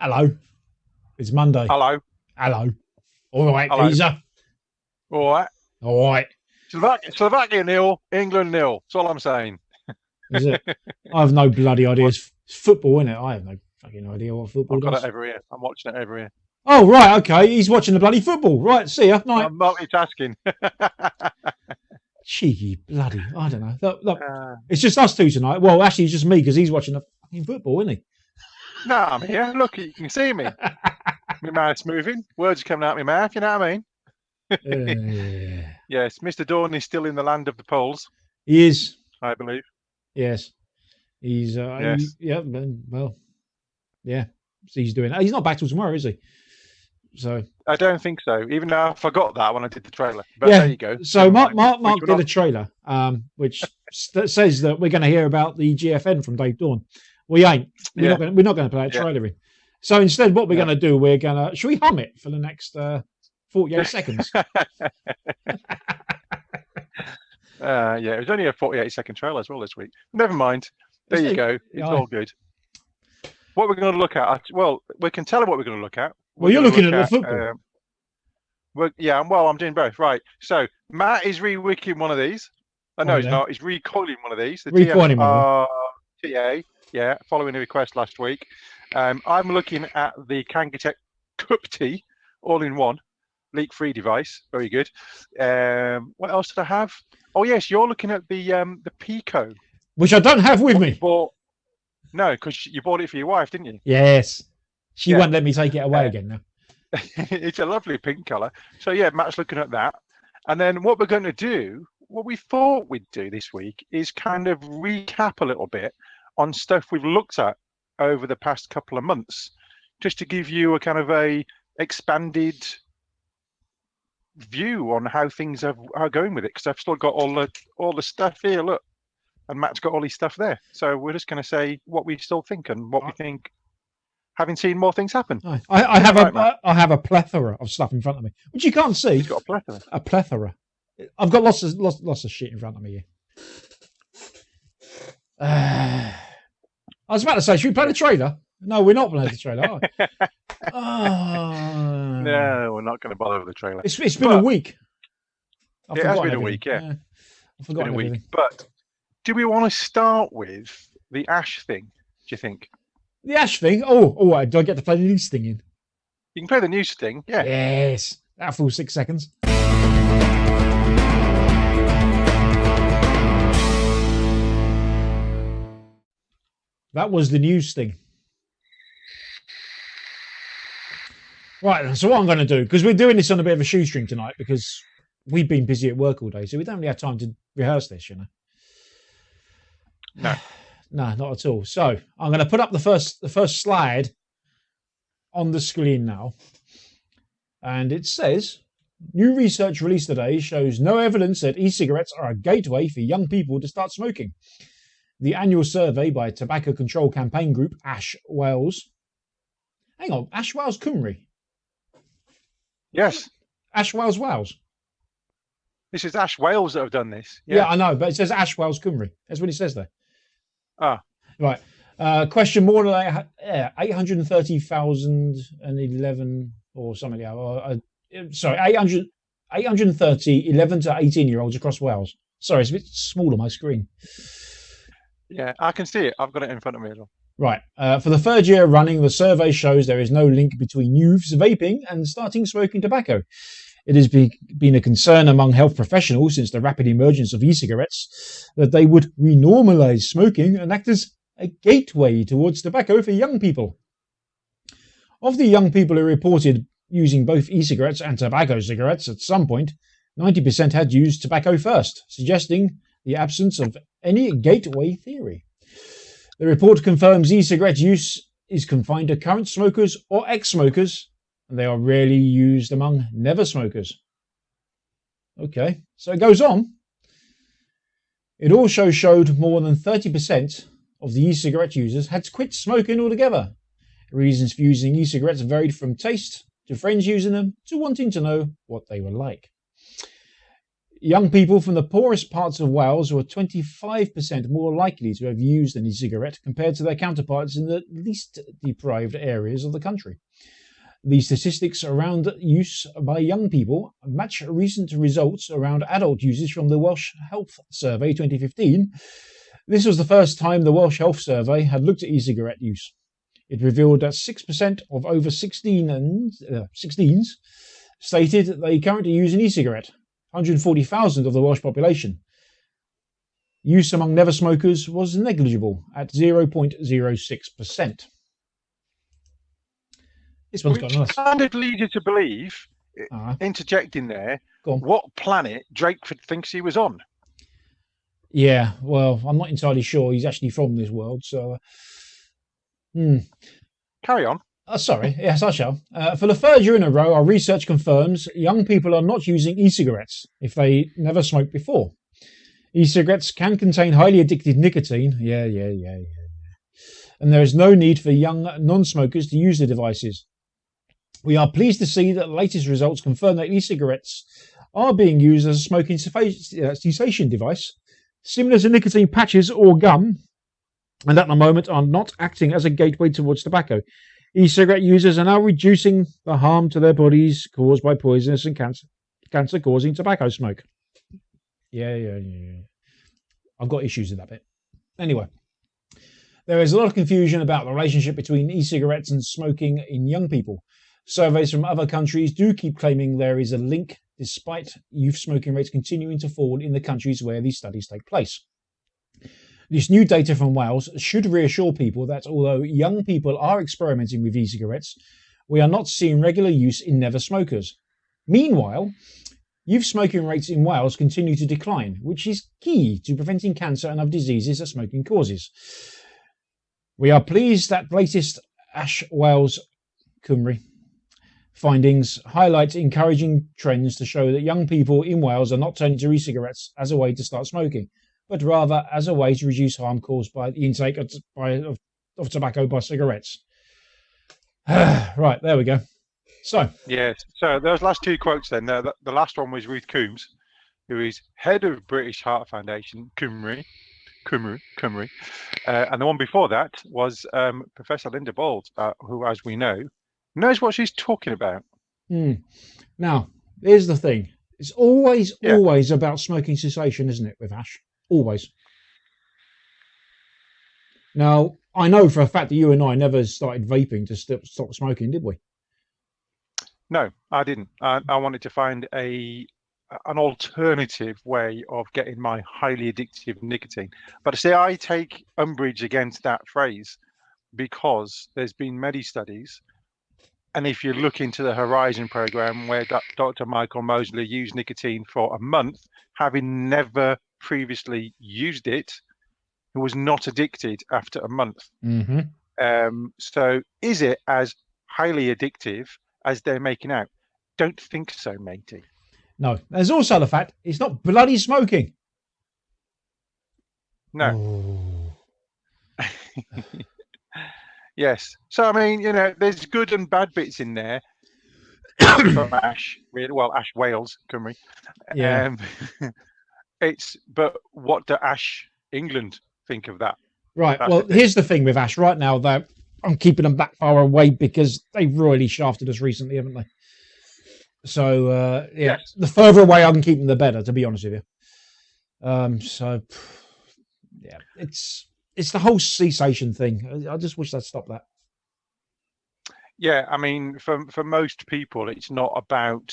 Hello. It's Monday. Hello. Hello. All right, Hello. geezer. All right. All right. Slovakia 0, England 0. That's all I'm saying. Is it? I have no bloody idea. It's football, isn't it? I have no fucking idea what football I've got does. it every year. I'm watching it every year. Oh, right. Okay. He's watching the bloody football. Right. See ya. Night. I'm multitasking. Cheeky bloody. I don't know. Look, it's just us two tonight. Well, actually, it's just me because he's watching the fucking football, isn't he? No, I'm here. Look, you can see me. My mouth's moving. Words are coming out of my mouth. You know what I mean? Yes, Mr. Dawn is still in the land of the Poles. He is. I believe. Yes. He's. Yes. Well. Yeah. He's doing. He's not back till tomorrow, is he? So. I don't think so. Even though I forgot that when I did the trailer. But yeah. there you go. So Mark did a trailer, which says that we're going to hear about the GFN from Dave Dawn. We ain't. We're not going to play a trailer in. So instead, what we're going to do, we're going to. Should we hum it for the next 48 seconds? Yeah, it was only a 48-second trailer as well this week. Never mind. There you go. It's all good. What we're going to look at, well, we can tell you what we're going to look at. Well, you're looking at the football. I'm doing both. Right. So Matt is re-wicking one of these. No, he's not. He's recoiling one of these. The TF-RTA, following a request last week. I'm looking at the Kangertech Kupti all-in-one leak-free device. Very good. What else did I have? Oh yes, you're looking at the Pico, which I don't have with me. No, because you bought it for your wife, didn't you? Yes. She won't let me take it away again now. It's a lovely pink colour. So yeah, Matt's looking at that. And then what we're going to do, what we thought we'd do this week, is kind of recap a little bit on stuff we've looked at over the past couple of months, just to give you a kind of a expanded view on how things are going with it. Because I've still got all the stuff here. Look, and Matt's got all his stuff there. So we're just going to say what we still think and what we think, having seen more things happen. I have a plethora of stuff in front of me, which you can't see. He's got a plethora. A plethora. I've got lots of shit in front of me here. I was about to say, should we play the trailer? No, we're not playing the trailer. No, we're not going to bother with the trailer. It's been a week. It has been a week, yeah. I forgot everything. But do we want to start with the Ash thing, do you think? The Ash thing? Oh, do I get to play the news thing in? You can play the news thing, yeah. Yes. That full 6 seconds. That was the news thing. Right, so what I'm going to do, because we're doing this on a bit of a shoestring tonight, because we've been busy at work all day, so we don't really have time to rehearse this, you know. No. No, not at all. So I'm going to put up the first slide on the screen now. And it says, new research released today shows no evidence that e-cigarettes are a gateway for young people to start smoking. The annual survey by Tobacco Control Campaign Group, Ash Wales. Hang on, Ash Wales Cymru? Yes. Ash Wales Wales. This is Ash Wales that have done this. Yeah, I know, but it says Ash Wales Cymru. That's what it says there. Ah. Right. Question more than 830,011 or something. Sorry, 830 11 to 18-year-olds across Wales. Sorry, it's a bit small on my screen. Yeah, I can see it. I've got it in front of me as well. Right. For the third year running, the survey shows there is no link between youths vaping and starting smoking tobacco. It has been a concern among health professionals since the rapid emergence of e-cigarettes that they would renormalize smoking and act as a gateway towards tobacco for young people. Of the young people who reported using both e-cigarettes and tobacco cigarettes at some point, 90% had used tobacco first, suggesting the absence of any gateway theory. The report confirms e-cigarette use is confined to current smokers or ex-smokers, and they are rarely used among never smokers. Okay, so it goes on. It also showed more than 30% of the e-cigarette users had quit smoking altogether. Reasons for using e-cigarettes varied from taste, to friends using them, to wanting to know what they were like. Young people from the poorest parts of Wales were 25% more likely to have used an e-cigarette compared to their counterparts in the least deprived areas of the country. The statistics around use by young people match recent results around adult usage from the Welsh Health Survey 2015. This was the first time the Welsh Health Survey had looked at e-cigarette use. It revealed that 6% of over 16s stated they currently use an e-cigarette, 140,000 of the Welsh population. Use among never smokers was negligible at 0.06%. This one's got Which kind of leads you to believe, interjecting there, what planet Drakeford thinks he was on. Yeah, well, I'm not entirely sure he's actually from this world, so... Carry on. Sorry, yes, I shall. For the third year in a row, our research confirms young people are not using e-cigarettes if they never smoked before. E-cigarettes can contain highly addictive nicotine. Yeah. And there is no need for young non-smokers to use the devices. We are pleased to see that the latest results confirm that e-cigarettes are being used as a smoking cessation device, similar to nicotine patches or gum, and at the moment are not acting as a gateway towards tobacco. E-cigarette users are now reducing the harm to their bodies caused by poisonous and cancer-causing tobacco smoke. Yeah. I've got issues with that bit. Anyway, there is a lot of confusion about the relationship between e-cigarettes and smoking in young people. Surveys from other countries do keep claiming there is a link, despite youth smoking rates continuing to fall in the countries where these studies take place. This new data from Wales should reassure people that although young people are experimenting with e-cigarettes, we are not seeing regular use in never smokers. Meanwhile, youth smoking rates in Wales continue to decline, which is key to preventing cancer and other diseases that smoking causes. We are pleased that latest Ash Wales Cymru findings highlight encouraging trends to show that young people in Wales are not turning to e-cigarettes as a way to start smoking, but rather as a way to reduce harm caused by the intake of tobacco by cigarettes. Right, there we go. So those last two quotes then, the last one was Ruth Coombs, who is head of British Heart Foundation, Cymru. And the one before that was Professor Linda Bald, who, as we know, knows what she's talking about. Now, here's the thing. It's always about smoking cessation, isn't it, with Ash? Always. Now, I know for a fact that you and I never started vaping to stop smoking, did we? No, I didn't. I wanted to find an alternative way of getting my highly addictive nicotine. But see, I take umbrage against that phrase because there's been many studies. And if you look into the Horizon program where Dr. Michael Mosley used nicotine for a month, having never previously used it, he was not addicted after a month. So is it as highly addictive as they're making out? Don't think so, matey. No. There's also the fact it's not bloody smoking. No. Oh. Yes. So, I mean, there's good and bad bits in there from Ash, Ash Wales, Cymru. Yeah. But what do Ash England think of that? Right. Well, here's the thing with Ash. Right now, I'm keeping them back far away because they've really shafted us recently, haven't they? So, yes. The further away I can keep them, the better, to be honest with you. It's the whole cessation thing. I just wish they'd stop that. Yeah, I mean, for most people, it's not about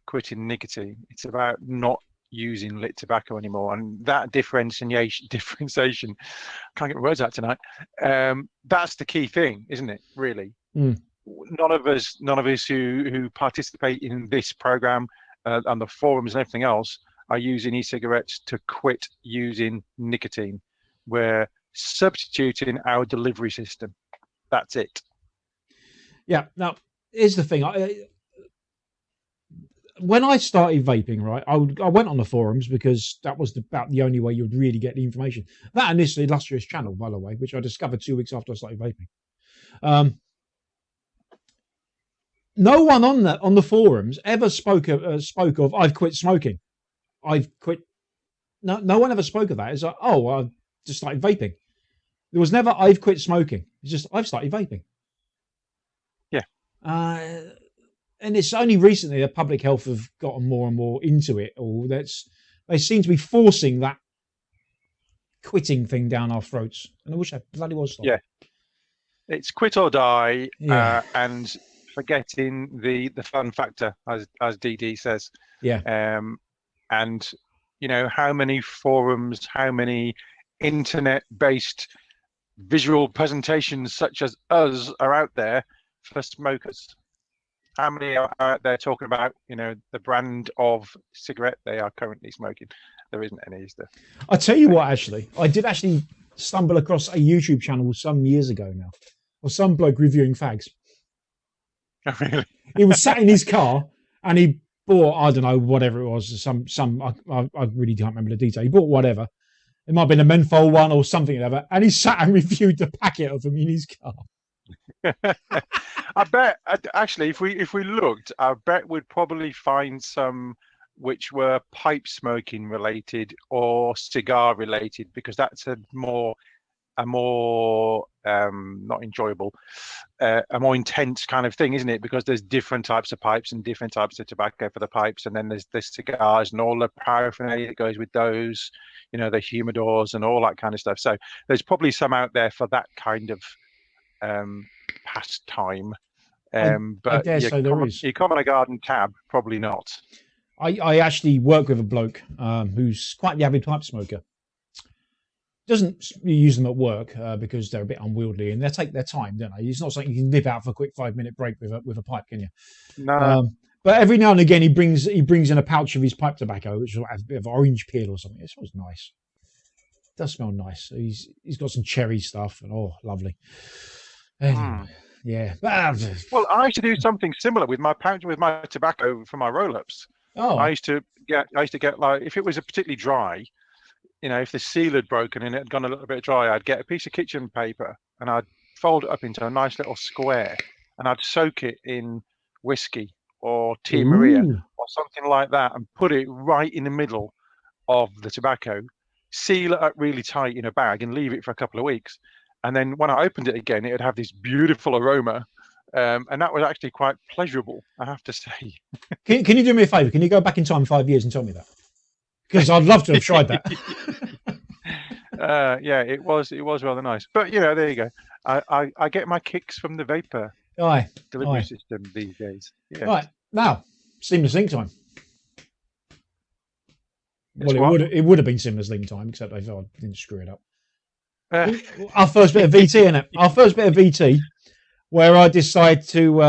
quitting nicotine. It's about not using lit tobacco anymore, and that differentiation. Can't get my words out tonight. That's the key thing, isn't it? Really, none of us who participate in this program and the forums and everything else are using e-cigarettes to quit using nicotine. We're substituting our delivery system. That's it. Yeah. Now, here's the thing. When I started vaping, right, I went on the forums because that was about the only way you would really get the information. That and this illustrious channel, by the way, which I discovered 2 weeks after I started vaping. No one on the forums ever spoke of I've quit smoking. I've quit. No one ever spoke of that. It's like, oh, I just started vaping. There was never I've quit smoking. It's just I've started vaping. Yeah. And it's only recently that public health have gotten more and more into it. Or they seem to be forcing that quitting thing down our throats. And I wish I bloody was stopped. Yeah. It's quit or die, Yeah. and forgetting the fun factor, as DD says. Yeah. And how many forums, how many internet-based visual presentations such as us are out there for smokers? How many are out there talking about the brand of cigarette they are currently smoking? There isn't any, is there? I'll tell you what, actually, I did actually stumble across a YouTube channel some years ago now, or some bloke reviewing fags. Oh, really? He was sat in his car and he bought, I don't know, whatever it was, I really can't remember the detail. He bought whatever. It might have been a menthol one or something like that. And he sat and reviewed the packet of them in his car. I bet, actually, if we looked, I bet we'd probably find some which were pipe smoking related or cigar related, because that's a more not enjoyable, a more intense kind of thing, isn't it? Because there's different types of pipes and different types of tobacco for the pipes, and then there's cigars and all the paraphernalia that goes with those, the humidors and all that kind of stuff. So there's probably some out there for that kind of pastime. But I dare say there is. Your common garden tab, probably not. I actually work with a bloke who's quite the avid pipe smoker. Doesn't use them at work because they're a bit unwieldy and they take their time, don't they? It's not something you can nip out for a quick 5-minute break with a pipe, can you? No. But every now and again he brings in a pouch of his pipe tobacco, which will have a bit of orange peel or something. It smells nice. It does smell nice. He's got some cherry stuff and lovely. Anyway, yeah. Well, I used to do something similar with my pouch with my tobacco for my roll-ups. Oh. I used to get like, if it was a particularly dry, if the seal had broken and it had gone a little bit dry, I'd get a piece of kitchen paper and I'd fold it up into a nice little square and I'd soak it in whiskey or Tia Maria or something like that and put it right in the middle of the tobacco, seal it up really tight in a bag and leave it for a couple of weeks. And then when I opened it again, it would have this beautiful aroma. And that was actually quite pleasurable, I have to say. Can you do me a favour? Can you go back in time 5 years and tell me that? Because I'd love to have tried that. Yeah, it was rather nice. But there you go. I get my kicks from the vapor delivery system these days. Yeah. Right, now seamless link time. Well, it would have been seamless link time, except I didn't screw it up. Our first bit of VT, innit? Our first bit of VT, where I decide to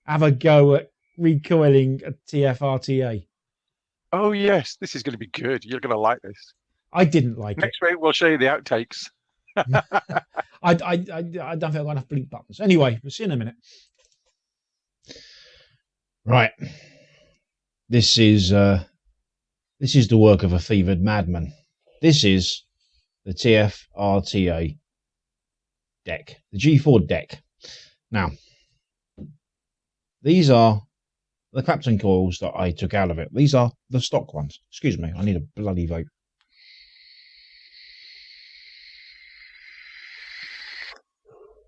have a go at recoiling a TF-RTA. Oh yes, this is going to be good. You're going to like this. I didn't like it. Next week we'll show you the outtakes. I don't think I've got enough bleep buttons. Anyway, we'll see you in a minute. Right. This is the work of a fevered madman. This is the TF-RTA deck, the G4 deck. Now, these are the Clapton coils that I took out of it. These are the stock ones. Excuse me, I need a bloody vape.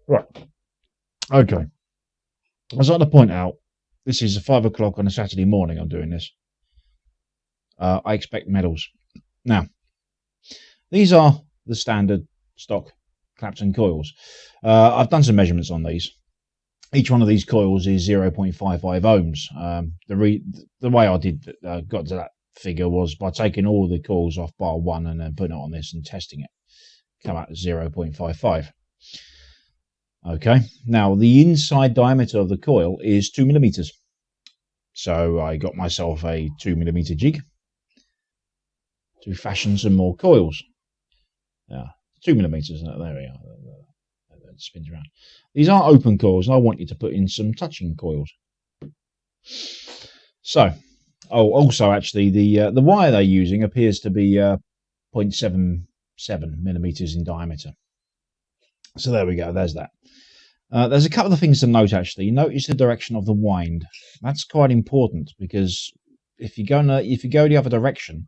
Right. Okay. As I like to point out, this is 5 o'clock on a Saturday morning I'm doing this. I expect medals. Now, these are the standard stock Clapton coils. I've done some measurements on these. Each one of these coils is 0.55 ohms. The way I got to that figure was by taking all the coils off bar 1 and then putting it on this and testing it. Come out as 0.55. Okay, now the inside diameter of the coil is 2 millimeters. So I got myself a 2 millimeter jig to fashion some more coils. 2 millimeters, there we are. That spins around. These are open coils, and I want you to put in some touching coils. So, also actually, the wire they're using appears to be 0.77 millimeters in diameter. So there we go. There's that. There's a couple of things to note actually. Notice the direction of the wind. That's quite important because if you go the other direction,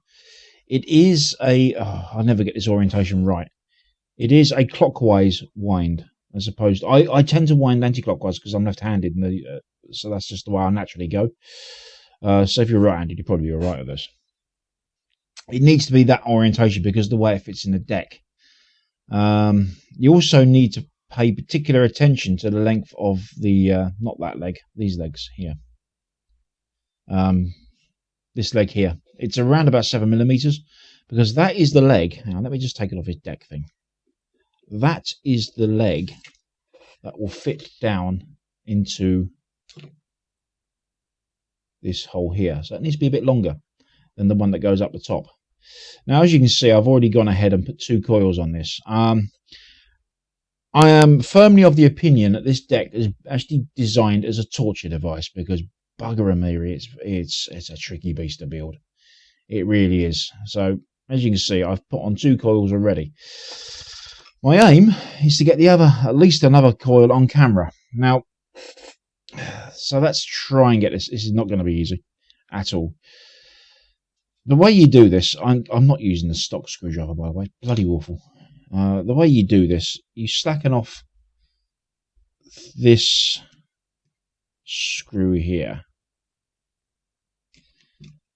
it is a. Oh, I never get this orientation right. It is a clockwise wind, as opposed. I tend to wind anti-clockwise because I'm left-handed, so that's just the way I naturally go. So if you're right-handed, you'll probably be all right with this. It needs to be that orientation because of the way it fits in the deck. You also need to pay particular attention to the length of the not that leg, these legs here. This leg here, it's around about 7mm, because that is the leg. Now let me just take it off his deck thing. That is the leg that will fit down into this hole here. So it needs to be a bit longer than the one that goes up the top. Now, as you can see, I've already gone ahead and put 2 coils on this. I am firmly of the opinion that this deck is actually designed as a torture device, because bugger-a-me, it's a tricky beast to build. It really is. So, as you can see, I've put on 2 coils already. My aim is to get at least another coil on camera. Now, so let's try and get this. This is not going to be easy at all. The way you do this, I'm not using the stock screwdriver, by the way. Bloody awful. The way you do this, you slacken off this screw here.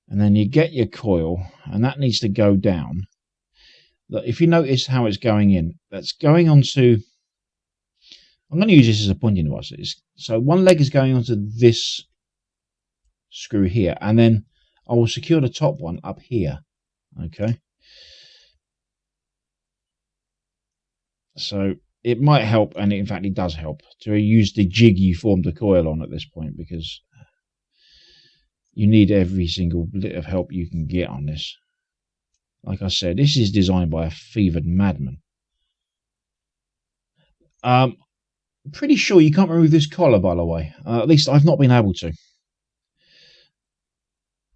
And then you get your coil, and that needs to go down. If you notice how it's going in, that's going onto... I'm going to use this as a pointing device. So one leg is going onto this screw here, and then I will secure the top one up here. Okay. So it might help, and in fact it does help, to use the jig you formed the coil on at this point, because you need every single bit of help you can get on this. Like I said, this is designed by a fevered madman. Pretty sure you can't remove this collar, by the way. At least I've not been able to.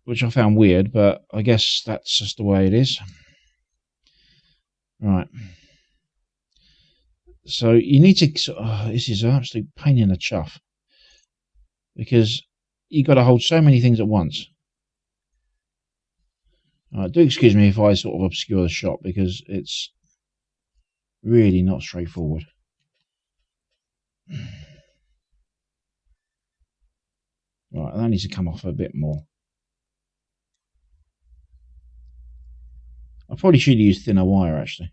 Which I found weird, but I guess that's just the way it is. Right. So you need to... this is an absolute pain in the chuff. Because you've got to hold so many things at once. Do excuse me if I sort of obscure the shot, because it's really not straightforward. Right, that needs to come off a bit more. I probably should use thinner wire, actually.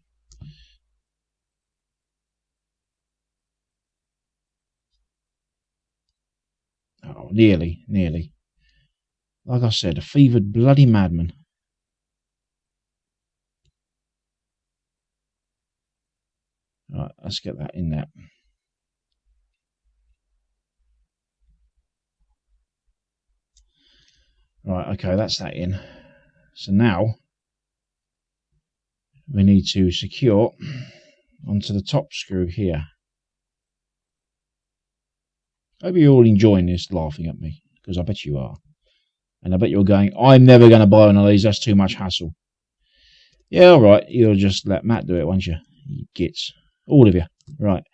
Oh, nearly. Like I said, a fevered bloody madman. Right, let's get that in there. Right, okay, that's that in. So now we need to secure onto the top screw here. I hope you're all enjoying this, laughing at me, because I bet you are. And I bet you're going, I'm never going to buy one of these, that's too much hassle. Yeah, alright, you'll just let Matt do it, won't you? You gits. All of you. Right.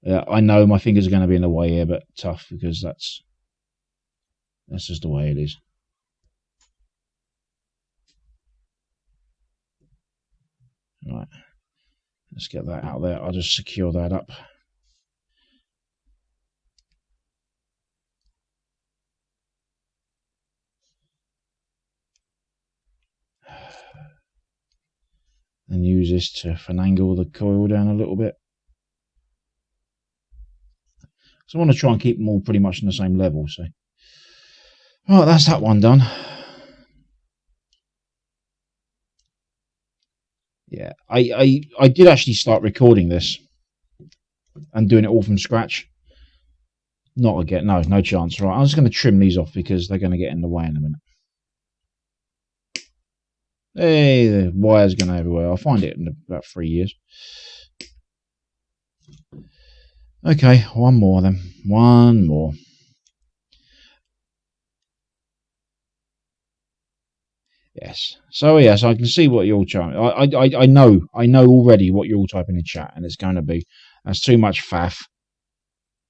I know my fingers are going to be in the way here, but tough, because that's just the way it is. Right. Let's get that out there. I'll just secure that up. And use this to finagle the coil down a little bit. So I want to try and keep them all pretty much on the same level. So, right, that's that one done. Yeah, I did actually start recording this and doing it all from scratch. Not again, no chance. Right, I'm just going to trim these off because they're going to get in the way in a minute. Hey, the wire's going everywhere. I'll find it in about 3 years. Okay, one more then. One more. Yes. So yes, I can see what you're all typing. I know already what you're all typing in chat, and it's going to be, that's too much faff.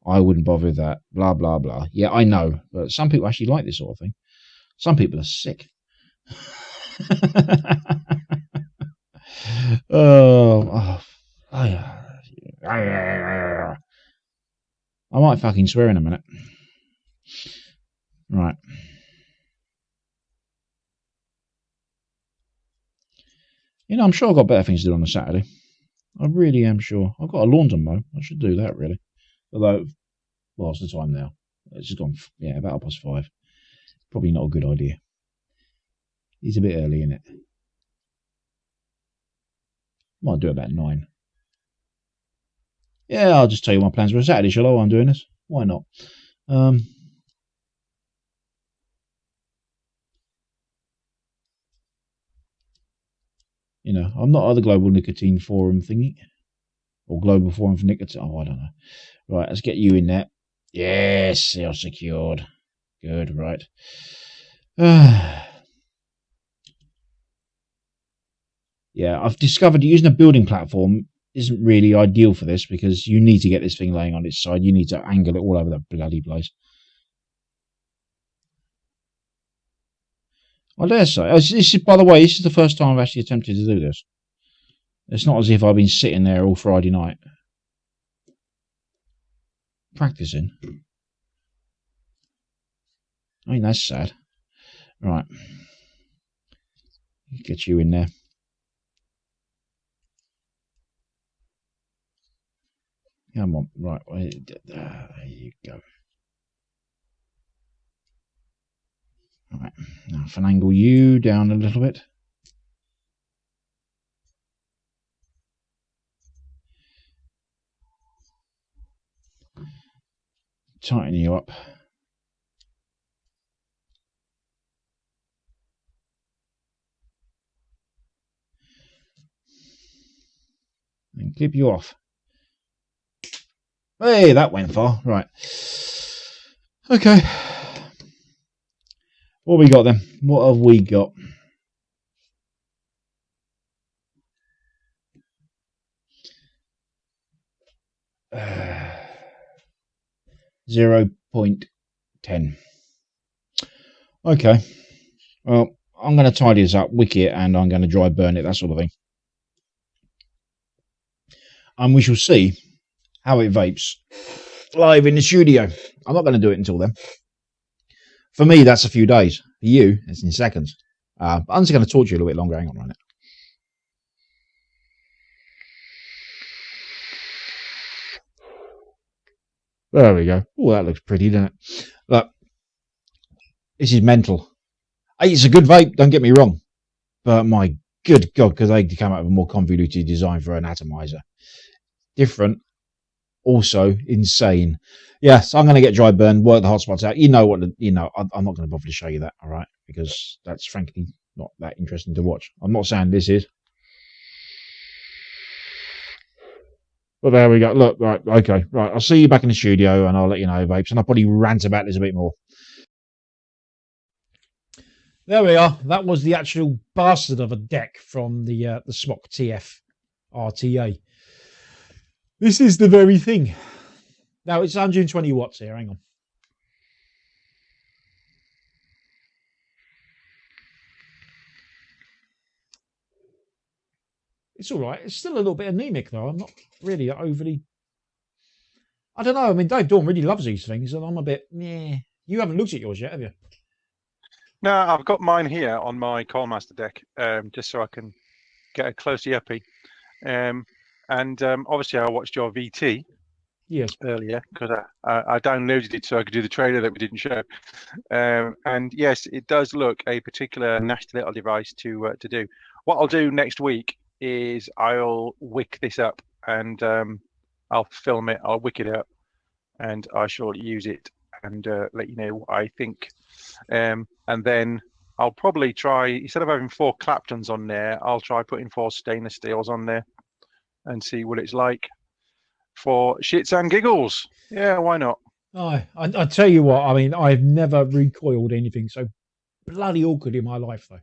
I wouldn't bother with that. Blah, blah, blah. Yeah, I know. But some people actually like this sort of thing. Some people are sick. I might fucking swear in a minute. Right. You know, I'm sure I've got better things to do on a Saturday. I really am sure. I've got a lawn to mow. I should do that, really. Although, well, it's the time now. It's just gone, yeah, about 5:30. Probably not a good idea. It's a bit early, isn't it? Might do it about 9. Yeah, I'll just tell you my plans for a Saturday, shall I, while I'm doing this? Why not? You know, I'm not at the Global Nicotine Forum thingy. Or Global Forum for Nicotine. Oh, I don't know. Right, let's get you in there. Yes, you're secured. Good, right. Yeah, I've discovered using a building platform isn't really ideal for this because you need to get this thing laying on its side. You need to angle it all over the bloody place. I dare say. This is, by the way, this is the first time I've actually attempted to do this. It's not as if I've been sitting there all Friday night practicing. I mean, that's sad. Right. Get you in there. Come on. Right. There you go. Right. Now, finagle you down a little bit. Tighten you up. And clip you off. Hey, that went far. Right. Okay. What we got then? What have we got? Uh, 0.10. Okay. Well, I'm going to tidy this up, wick it, and I'm going to dry burn it, that sort of thing. And we shall see how it vapes live in the studio. I'm not going to do it until then. For me, that's a few days. For you, it's in seconds. I'm just going to torture you a little bit longer. Hang on a minute. There we go. Oh, that looks pretty, doesn't it? Look, this is mental. It's a good vape, don't get me wrong. But my good God, because they come out with a more convoluted design for an atomizer. Different. Also insane. Yes, I'm going to get dry burn, work the hotspots out. You know what, I'm not going to bother to show you that, all right? Because that's frankly not that interesting to watch. I'm not saying this is. But there we go. Look, right, okay, right. I'll see you back in the studio and I'll let you know, vapes. And I'll probably rant about this a bit more. There we are. That was the actual bastard of a deck from the Smock TF-RTA. This is the very thing. Now, it's 120 watts here. Hang on. It's all right. It's still a little bit anemic, though. I'm not really overly... I don't know. I mean, Dave Dawn really loves these things, and I'm a bit... Meh. You haven't looked at yours yet, have you? No, I've got mine here on my Coilmaster deck, just so I can get a closey uppy. And obviously, I watched your VT earlier because I downloaded it so I could do the trailer that we didn't show. And yes, it does look a particular nasty little device to do. What I'll do next week is I'll wick this up and I'll film it. I'll wick it up, and I shall use it and let you know what I think. And then I'll probably try, instead of having 4 Claptons on there, I'll try putting 4 stainless steels on there and see what it's like for shits and giggles. Yeah, why not? Oh, I tell you what, I mean, I've never recoiled anything so bloody awkward in my life, though.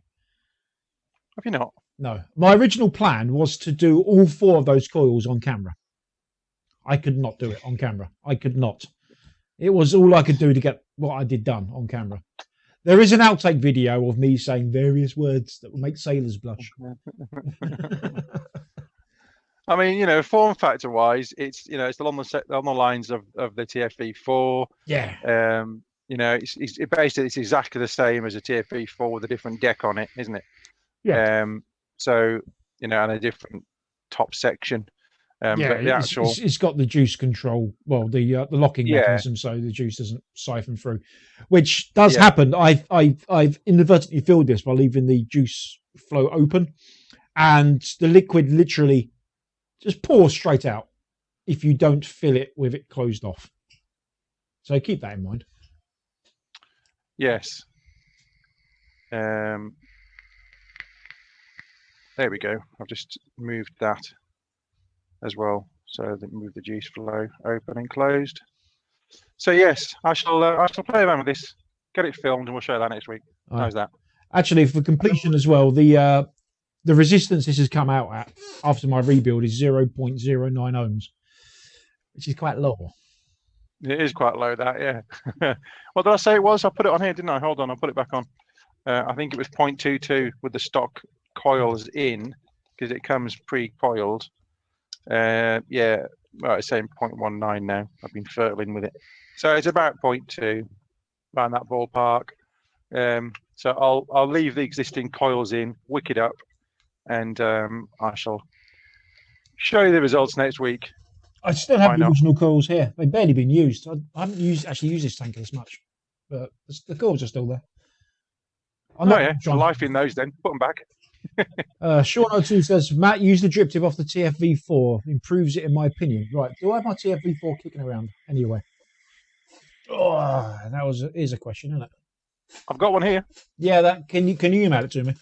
Have you not? No. My original plan was to do all 4 of those coils on camera. I could not do it on camera. I could not. It was all I could do to get what I did done on camera. There is an outtake video of me saying various words that will make sailors blush. I mean, you know, form factor wise, it's, you know, it's along the lines of the TFV4. Yeah. You know, it's basically it's exactly the same as a TFV4 with a different deck on it, isn't it? Yeah. So, you know, and a different top section. Yeah, but the actual, it's got the juice control, well, the locking mechanism, so the juice doesn't siphon through, which does happen. I've inadvertently filled this by leaving the juice flow open, and the liquid literally just pours straight out if you don't fill it with it closed off. So keep that in mind. Yes. There we go. I've just moved that as well, so that move the juice flow open and closed. So yes, I shall play around with this, get it filmed, and we'll show that next week. How's that? Actually, for completion as well, the resistance this has come out at after my rebuild is 0.09 ohms, which is quite low. It is quite low, that, yeah. What did I say it was? I put it on here, didn't I? Hold on, I'll put it back on. I think it was 0.22 with the stock coils in, because it comes pre-coiled. Yeah, well, it's saying 0.19 now. I've been fertling with it, so it's about 0.2, around that ballpark. So I'll leave the existing coils in, wick it up, and I shall show you the results next week. I still have the original coils here. They've barely been used. I haven't actually used this tanker this much, but the coils are still there. Life in those then. Put them back. Sean02 says, Matt, use the drip tip off the TFV4. Improves it in my opinion. Right, do I have my TFV4 kicking around anyway? Oh, here's a question, isn't it? I've got one here. Yeah, can you email it to me?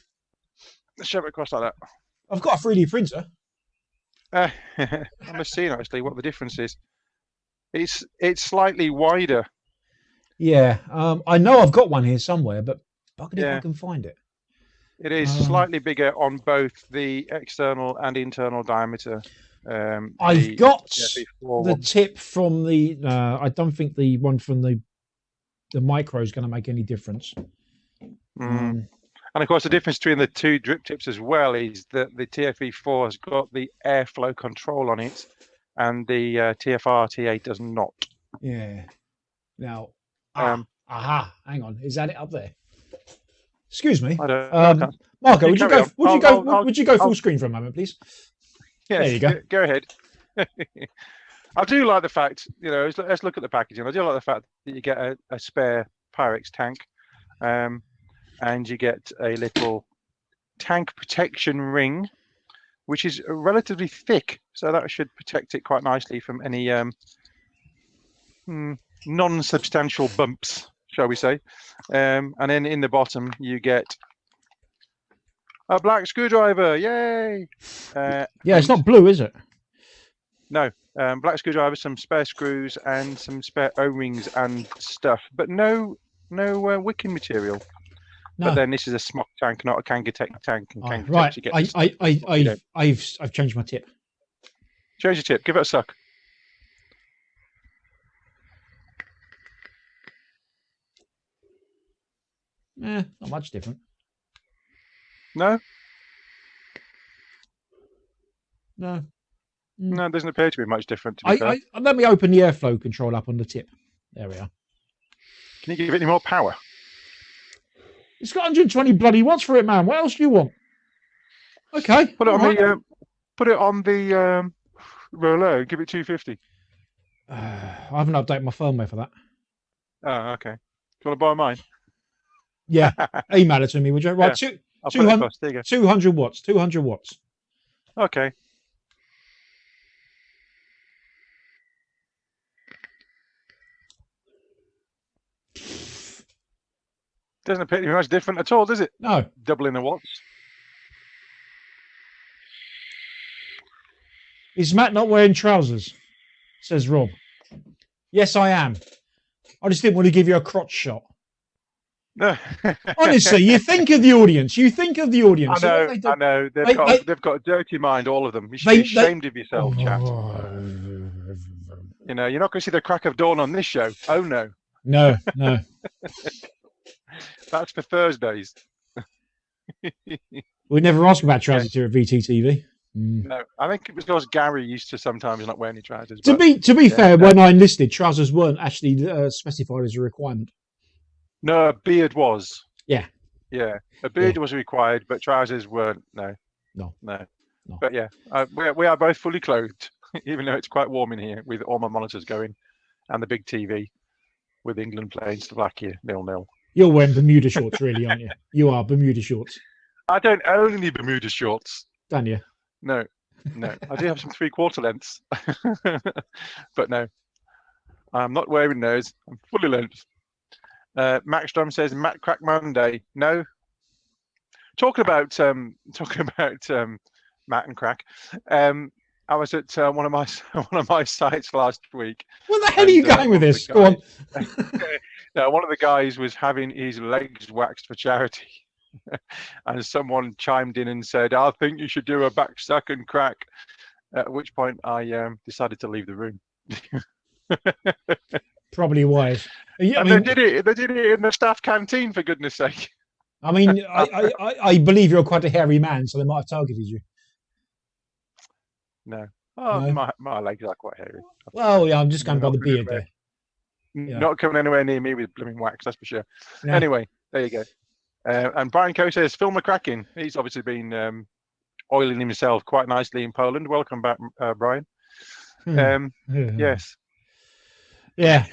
Let's shove it across like that. I've got a 3D printer. I must see actually what the difference is. It's slightly wider. Yeah, I know I've got one here somewhere, but bugger if I can find it. It is slightly bigger on both the external and internal diameter. I've got the tip from the. I don't think the one from the micro is going to make any difference. And of course, the difference between the two drip tips as well is that the TFV4 has got the airflow control on it, and the TF-RTA does not. Yeah. Now, hang on, is that it up there? Excuse me, I don't know. Marco. Would you go full screen for a moment, please? Yes, there you go. Go ahead. I do like the fact, you know, let's look at the packaging. I do like the fact that you get a spare Pyrex tank, and you get a little tank protection ring, which is relatively thick, so that should protect it quite nicely from any non-substantial bumps, shall we say. And then in the bottom you get a black screwdriver. Yay! Yeah, it's not blue, is it? No. Black screwdriver, some spare screws, and some spare O-rings and stuff, but no wicking material. No. But then this is a smock tank, not a Kangertech tank. And right, I've changed my tip. Change your tip. Give it a suck. Not much different. No? No. No, it doesn't appear to be much different, to be fair. Let me open the airflow control up on the tip. There we are. Can you give it any more power? It's got 120 bloody watts for it, man. What else do you want? Okay. Put it on the relay. Give it 250. I haven't updated my firmware for that. Oh, okay. Do you want to borrow mine? Yeah. Email it to me, would you? Right, yeah. 200 watts. 200 watts. Okay. Doesn't appear to be much different at all, does it? No. Doubling the watts. Is Matt not wearing trousers? Says Rob. Yes, I am. I just didn't want to give you a crotch shot. No. Honestly, you think of the audience. You think of the audience. I know. They've got a dirty mind, all of them. You should be ashamed of yourself, chat. You know, you're not going to see the crack of dawn on this show. Oh no. No. That's for Thursdays. We never ask about trousers here at VTTV. No, I think it was because Gary used to sometimes not wear any trousers. To be fair, when I enlisted, trousers weren't actually specified as a requirement. No, a beard was. Yeah. A beard was required, but trousers weren't. No. But yeah, we are both fully clothed, even though it's quite warm in here with all my monitors going and the big TV with England playing Slovakia 0-0. You're wearing Bermuda shorts, really, aren't you? You are Bermuda shorts. I don't own any Bermuda shorts. Don't you? No. I do have some 3/4 lengths, but no, I'm not wearing those. I'm fully length. Max Strom says Matt Crack Monday. No. Talking about Matt and Crack. I was at one of my sites last week. Where the hell are you going with this? Go on. One of the guys was having his legs waxed for charity, and someone chimed in and said, "I think you should do a back suck and crack." At which point, I decided to leave the room. Probably wise. Yeah, they did it. They did it in the staff canteen, for goodness' sake. I mean, I believe you're quite a hairy man, so they might have targeted you. No. Oh, no? My legs are quite hairy. Well, yeah, I'm just going by the beard there. Not coming anywhere near me with blooming wax, that's for sure. No. Anyway, there you go. And Brian Coe says, Phil McCracken. He's obviously been oiling himself quite nicely in Poland. Welcome back, Brian. Yes. Yeah.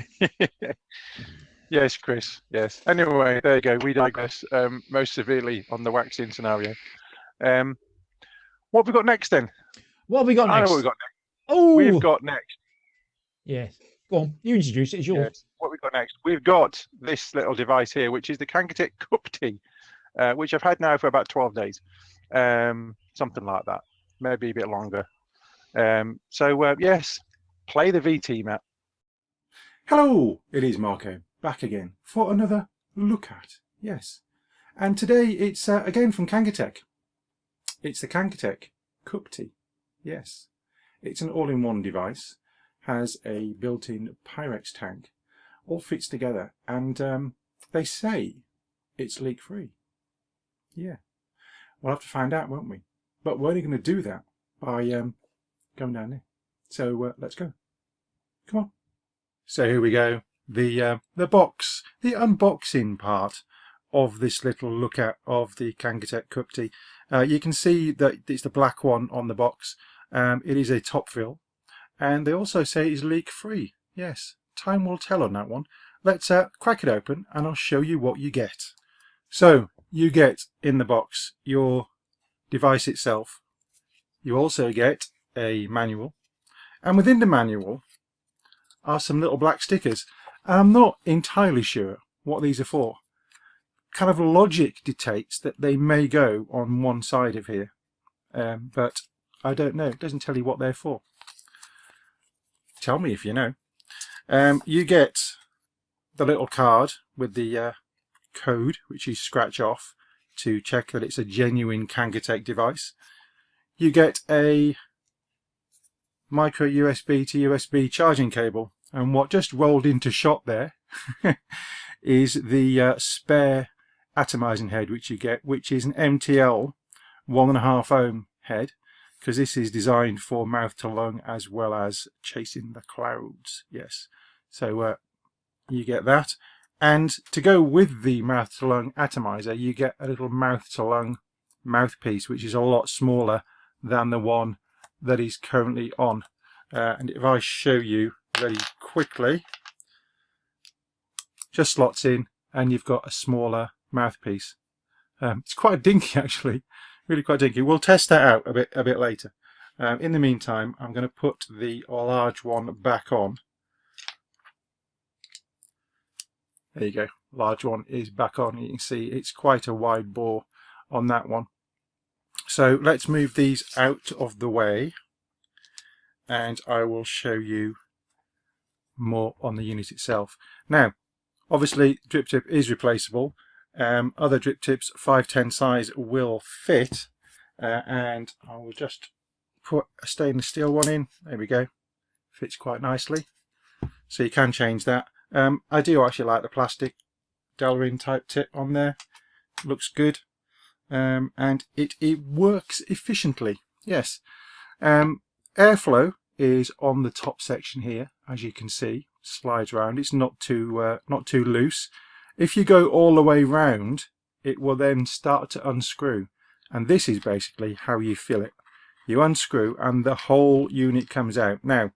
Yes, Chris. Yes. Anyway, there you go. We digress most severely on the waxing scenario. What have we got next then? What have we got next? I know what we've got next. Oh, we've got next. Yes. Go on. You introduce it. It's yours. Yes. What we've got next? We've got this little device here, which is the Kangertech Kupti, which I've had now for about 12 days. Something like that. Maybe a bit longer. Yes, play the VT, Matt. Hello, it is Marco, back again for another look at, yes. And today it's again from Kangertech. It's the Kangertech Kupti, yes. It's an all-in-one device, has a built-in Pyrex tank, all fits together, and they say it's leak-free. Yeah, we'll have to find out, won't we? But we're only going to do that by going down there. So let's go. Come on. So here we go, the box, the unboxing part of this little look at of the Kangertech Kupti. You can see that it's the black one on the box. It is a top fill, and they also say it's leak free. Yes, time will tell on that one. Let's crack it open and I'll show you what you get. So you get in the box your device itself. You also get a manual, and within the manual are some little black stickers. I'm not entirely sure what these are for. Kind of logic dictates that they may go on one side of here, but I don't know. It doesn't tell you what they're for. Tell me if you know. You get the little card with the code, which you scratch off to check that it's a genuine Kangertech device. You get a micro USB to USB charging cable, and what just rolled into shot there is the spare atomizing head which you get, which is an MTL 1.5 ohm head, because this is designed for mouth to lung as well as chasing the clouds. Yes, so you get that, and to go with the mouth to lung atomizer you get a little mouth to lung mouthpiece, which is a lot smaller than the one that is currently on. And if I show you very quickly, just slots in and you've got a smaller mouthpiece. It's quite dinky actually, really quite dinky. We'll test that out a bit later. In the meantime, I'm going to put the large one back on. There you go, large one is back on. You can see it's quite a wide bore on that one. So let's move these out of the way and I will show you more on the unit itself. Now, obviously drip tip is replaceable. Other drip tips 510 size will fit, and I will just put a stainless steel one in. There we go, fits quite nicely. so you can change that. I do actually like the plastic Delrin type tip on there. Looks good, and it works efficiently. Yes. Airflow is on the top section here, as you can see. Slides around. It's not too loose. If you go all the way round, it will then start to unscrew, and this is basically how you fill it. You unscrew and the whole unit comes out. Now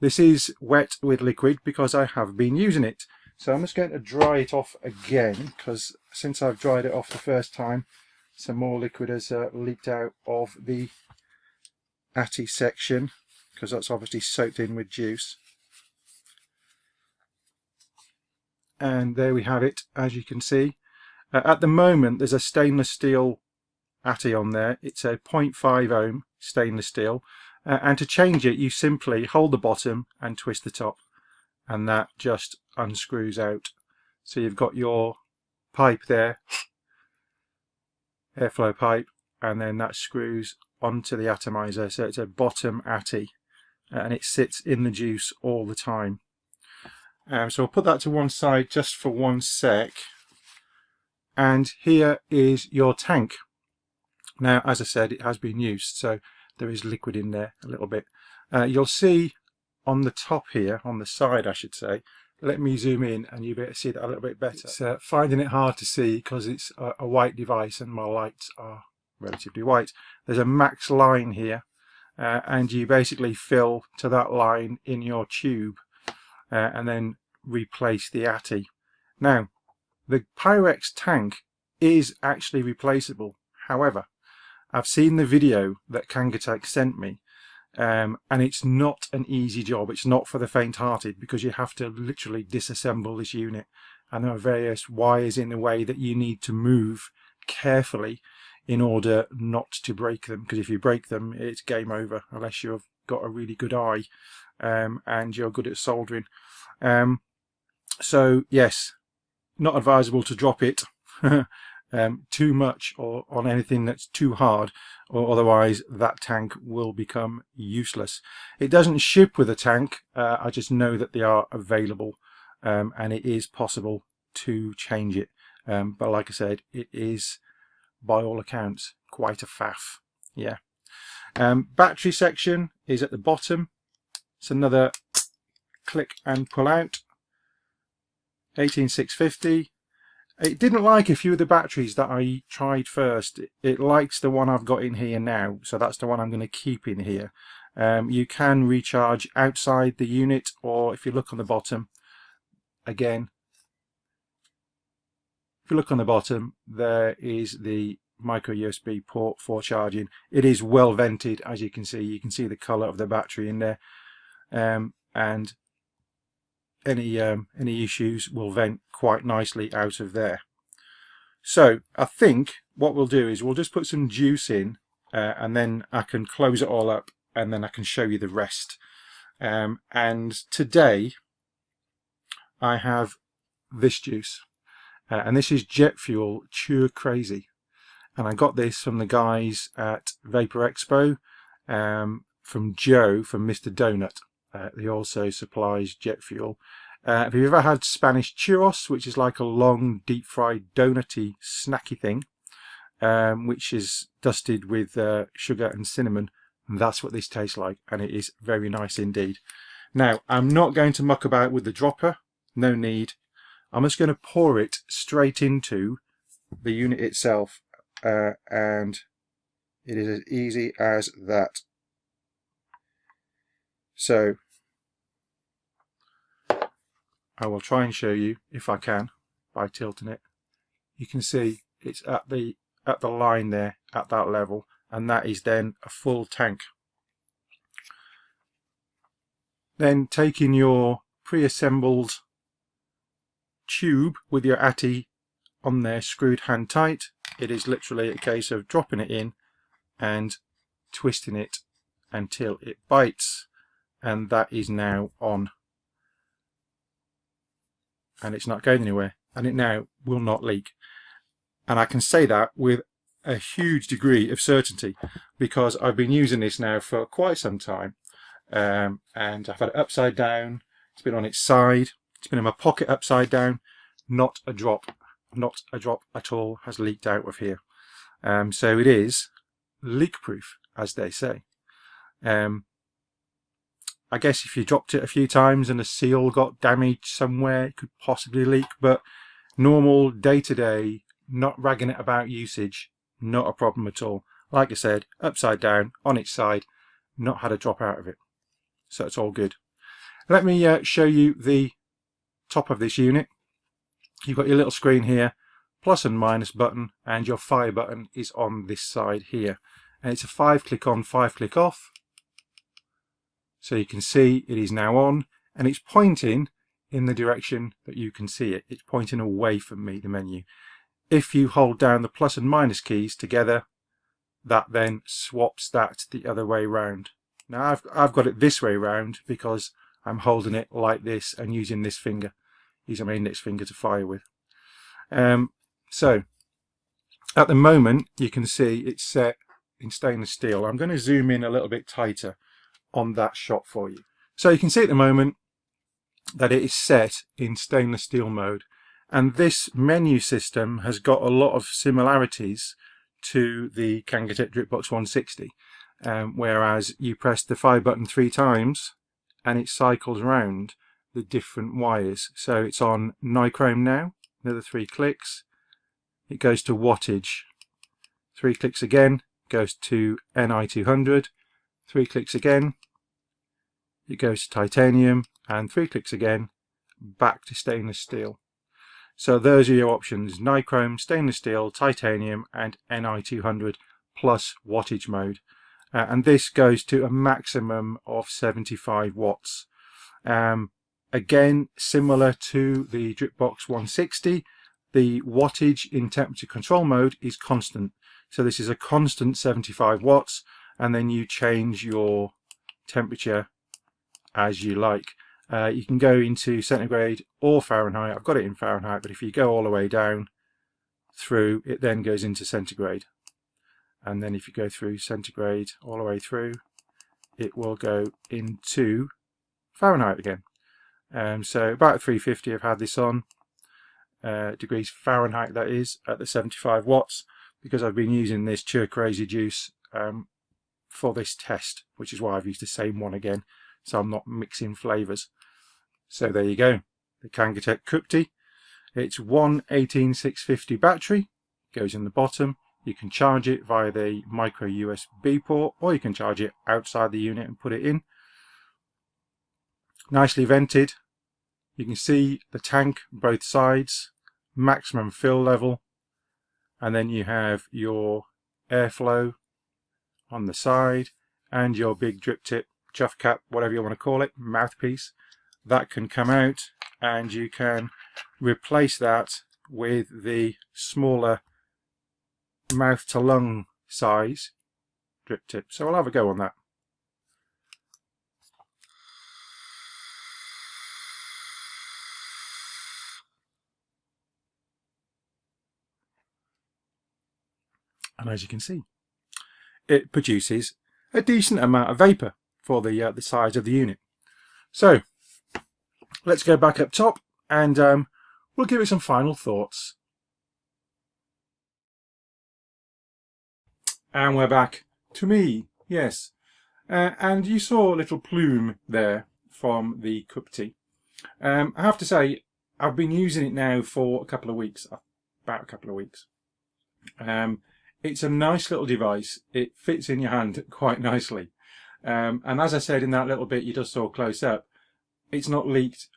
this is wet with liquid because I have been using it, so I'm just going to dry it off again, because since I've dried it off the first time, some more liquid has leaked out of the ATI section, because that's obviously soaked in with juice. And there we have it, as you can see. At the moment there's a stainless steel ATI on there. It's a 0.5 ohm stainless steel, and to change it you simply hold the bottom and twist the top, and that just unscrews out. So you've got your pipe there, airflow pipe, and then that screws onto the atomizer. So it's a bottom ATI, and it sits in the juice all the time. So I'll put that to one side just for one sec. And here is your tank. Now, as I said, it has been used, so there is liquid in there a little bit. You'll see on the top here, on the side I should say, let me zoom in and you'll be able to see that a little bit better. It's finding it hard to see because it's a white device and my lights are relatively white. There's a max line here, and you basically fill to that line in your tube, and then replace the ATI. Now, the Pyrex tank is actually replaceable. However, I've seen the video that Kangertech sent me, and it's not an easy job. It's not for the faint-hearted, because you have to literally disassemble this unit, and there are various wires in the way that you need to move carefully in order not to break them, because if you break them it's game over, unless you've got a really good eye and you're good at soldering. So yes, not advisable to drop it too much or on anything that's too hard, or otherwise that tank will become useless. It doesn't ship with a tank, I just know that they are available, and it is possible to change it, but like I said, it is by all accounts quite a faff. Yeah. Battery section is at the bottom. It's another click and pull out. 18650. It didn't like a few of the batteries that I tried first. It likes the one I've got in here now, so that's the one I'm going to keep in here. You can recharge outside the unit, or if you look on the bottom, again, if you look on the bottom, there is the micro USB port for charging. It is well vented, as you can see. You can see the colour of the battery in there, and any issues will vent quite nicely out of there. So I think what we'll do is we'll just put some juice in, and then I can close it all up, and then I can show you the rest. And today I have this juice, and this is jet fuel Chew Crazy, and I got this from the guys at Vapor Expo, from Joe from Mr. Donut. He also supplies jet fuel. Have you ever had Spanish churros, which is like a long deep fried donutty snacky thing, which is dusted with sugar and cinnamon? And that's what this tastes like, and it is very nice indeed. Now, I'm not going to muck about with the dropper, no need. I'm just going to pour it straight into the unit itself, and it is as easy as that. So I will try and show you, if I can, by tilting it. You can see it's at the line there, at that level, and that is then a full tank. Then taking your pre-assembled tube with your ATI on there screwed hand tight, it is literally a case of dropping it in and twisting it until it bites, and that is now on, and it's not going anywhere, and it now will not leak. And I can say that with a huge degree of certainty, because I've been using this now for quite some time, and I've had it upside down, It's been on its side. It's been in my pocket upside down. Not a drop at all has leaked out of here. So it is leak proof, as they say. I guess if you dropped it a few times and the seal got damaged somewhere, it could possibly leak, but normal day-to-day, not ragging it about usage, not a problem at all. Like I said, upside down, on its side, not had a drop out of it. So it's all good. Let me show you the top of this unit. You've got your little screen here, plus and minus button, and your fire button is on this side here. And it's a 5-click on, 5-click off. So you can see it is now on, and it's pointing in the direction that you can see it. It's pointing away from me, the menu. If you hold down the plus and minus keys together, that then swaps that the other way round. Now I've got it this way round because I'm holding it like this and using this finger, using my index finger to fire with. So at the moment you can see it's set in stainless steel. I'm going to zoom in a little bit tighter on that shot for you. So you can see at the moment that it is set in stainless steel mode, and this menu system has got a lot of similarities to the Kangertech Dripbox 160, whereas you press the fire button 3 times and it cycles around the different wires. So it's on nichrome now, another 3 clicks, it goes to wattage, 3 clicks again, goes to Ni200, 3 clicks again, it goes to titanium, and 3 clicks again, back to stainless steel. So those are your options: nichrome, stainless steel, titanium, and Ni200 plus wattage mode. And this goes to a maximum of 75 watts. Again, similar to the Dripbox 160, the wattage in temperature control mode is constant. So this is a constant 75 watts, and then you change your temperature as you like. You can go into centigrade or Fahrenheit. I've got it in Fahrenheit, but if you go all the way down through, it then goes into centigrade. And then if you go through centigrade all the way through, it will go into Fahrenheit again. So about 350 I've had this on, degrees Fahrenheit that is, at the 75 watts, because I've been using this Chur Crazy juice for this test, which is why I've used the same one again, so I'm not mixing flavours. So there you go, the Kangertech Kupti. It's one 18650 battery, goes in the bottom. You can charge it via the micro USB port, or you can charge it outside the unit and put it in. Nicely vented. You can see the tank both sides, maximum fill level, and then you have your airflow on the side and your big drip tip, chuff cap, whatever you want to call it, mouthpiece. That can come out, and you can replace that with the smaller mouth to lung size drip tip. So I'll have a go on that. And as you can see, it produces a decent amount of vapour for the size of the unit. So let's go back up top, and we'll give it some final thoughts. And we're back to me, yes. And you saw a little plume there from the CUPTI. I have to say, I've been using it now for a couple of weeks, about a couple of weeks. It's a nice little device. It fits in your hand quite nicely. And as I said in that little bit you just saw close up, it's not leaked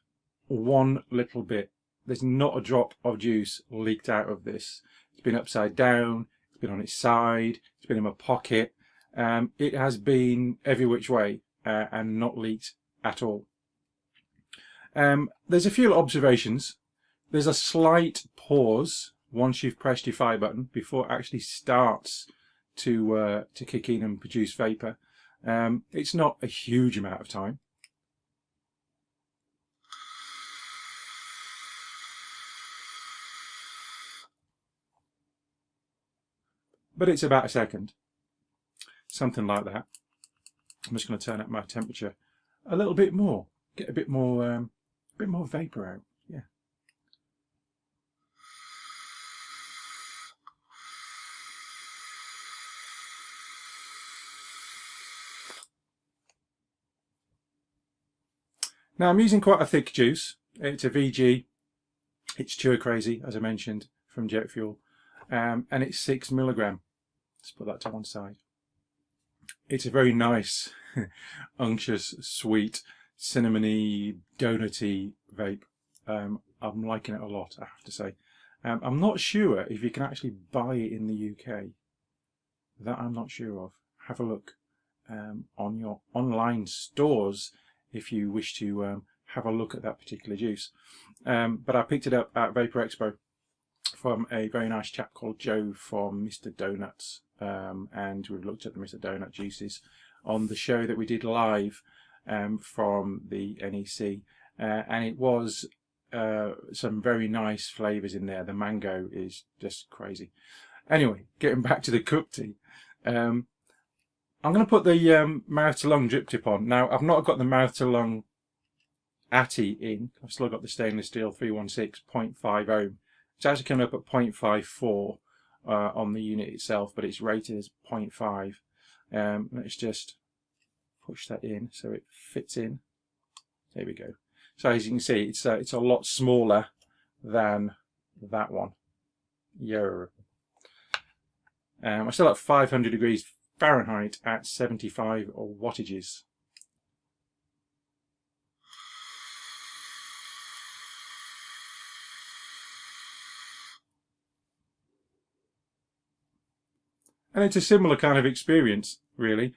one little bit. There's not a drop of juice leaked out of this. It's been upside down, it's been on its side, it's been in my pocket. It has been every which way and not leaked at all. There's a few observations. There's a slight pause once you've pressed your fire button before it actually starts to kick in and produce vapour. It's not a huge amount of time. But it's about a second, something like that. I'm just going to turn up my temperature a little bit more get a bit more vapor out. Yeah. Now I'm using quite a thick juice. It's a VG. It's Chewer Crazy, as I mentioned, from Jet Fuel, and it's 6 milligram. Let's put that to one side. It's a very nice, unctuous, sweet, cinnamony, donutty vape. I'm liking it a lot, I have to say. I'm not sure if you can actually buy it in the UK. That I'm not sure of. Have a look on your online stores if you wish to have a look at that particular juice. But I picked it up at Vapor Expo from a very nice chap called Joe from Mr. Donuts, and we've looked at the Mr. Donut juices on the show that we did live from the NEC, and it was some very nice flavours in there. The mango is just crazy. Anyway, getting back to the CUPTI, I'm going to put the mouth to lung drip tip on. Now I've not got the mouth to lung ATI in. I've still got the stainless steel 316 0.5 ohm. It's actually coming up at 0.54 on the unit itself, but it's rated as 0.5. Let's just push that in so it fits in. There we go. So as you can see, it's a lot smaller than that one. Yeah. I'm still at 500 degrees Fahrenheit at 75 wattages. And it's a similar kind of experience, really.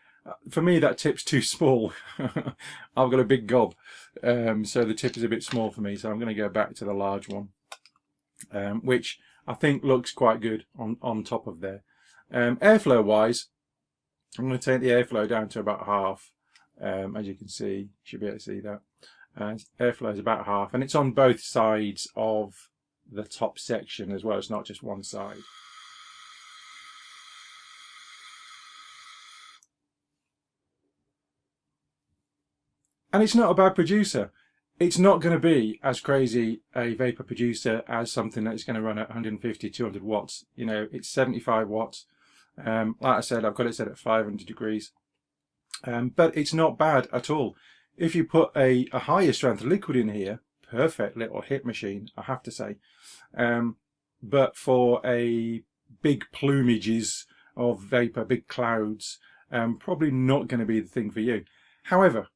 For me, that tip's too small. I've got a big gob, so the tip is a bit small for me, so I'm going to go back to the large one, which I think looks quite good on top of there. Airflow-wise, I'm going to take the airflow down to about half. As you can see, you should be able to see that. Airflow is about half, and it's on both sides of the top section as well. It's not just one side. And it's not a bad producer. It's not going to be as crazy a vapor producer as something that's going to run at 150, 200 watts. You know, it's 75 watts. Like I said, I've got it set at 500 degrees. But it's not bad at all. If you put a higher strength liquid in here, perfect little hit machine, I have to say. But for a big plumages of vapor, big clouds, probably not going to be the thing for you. However,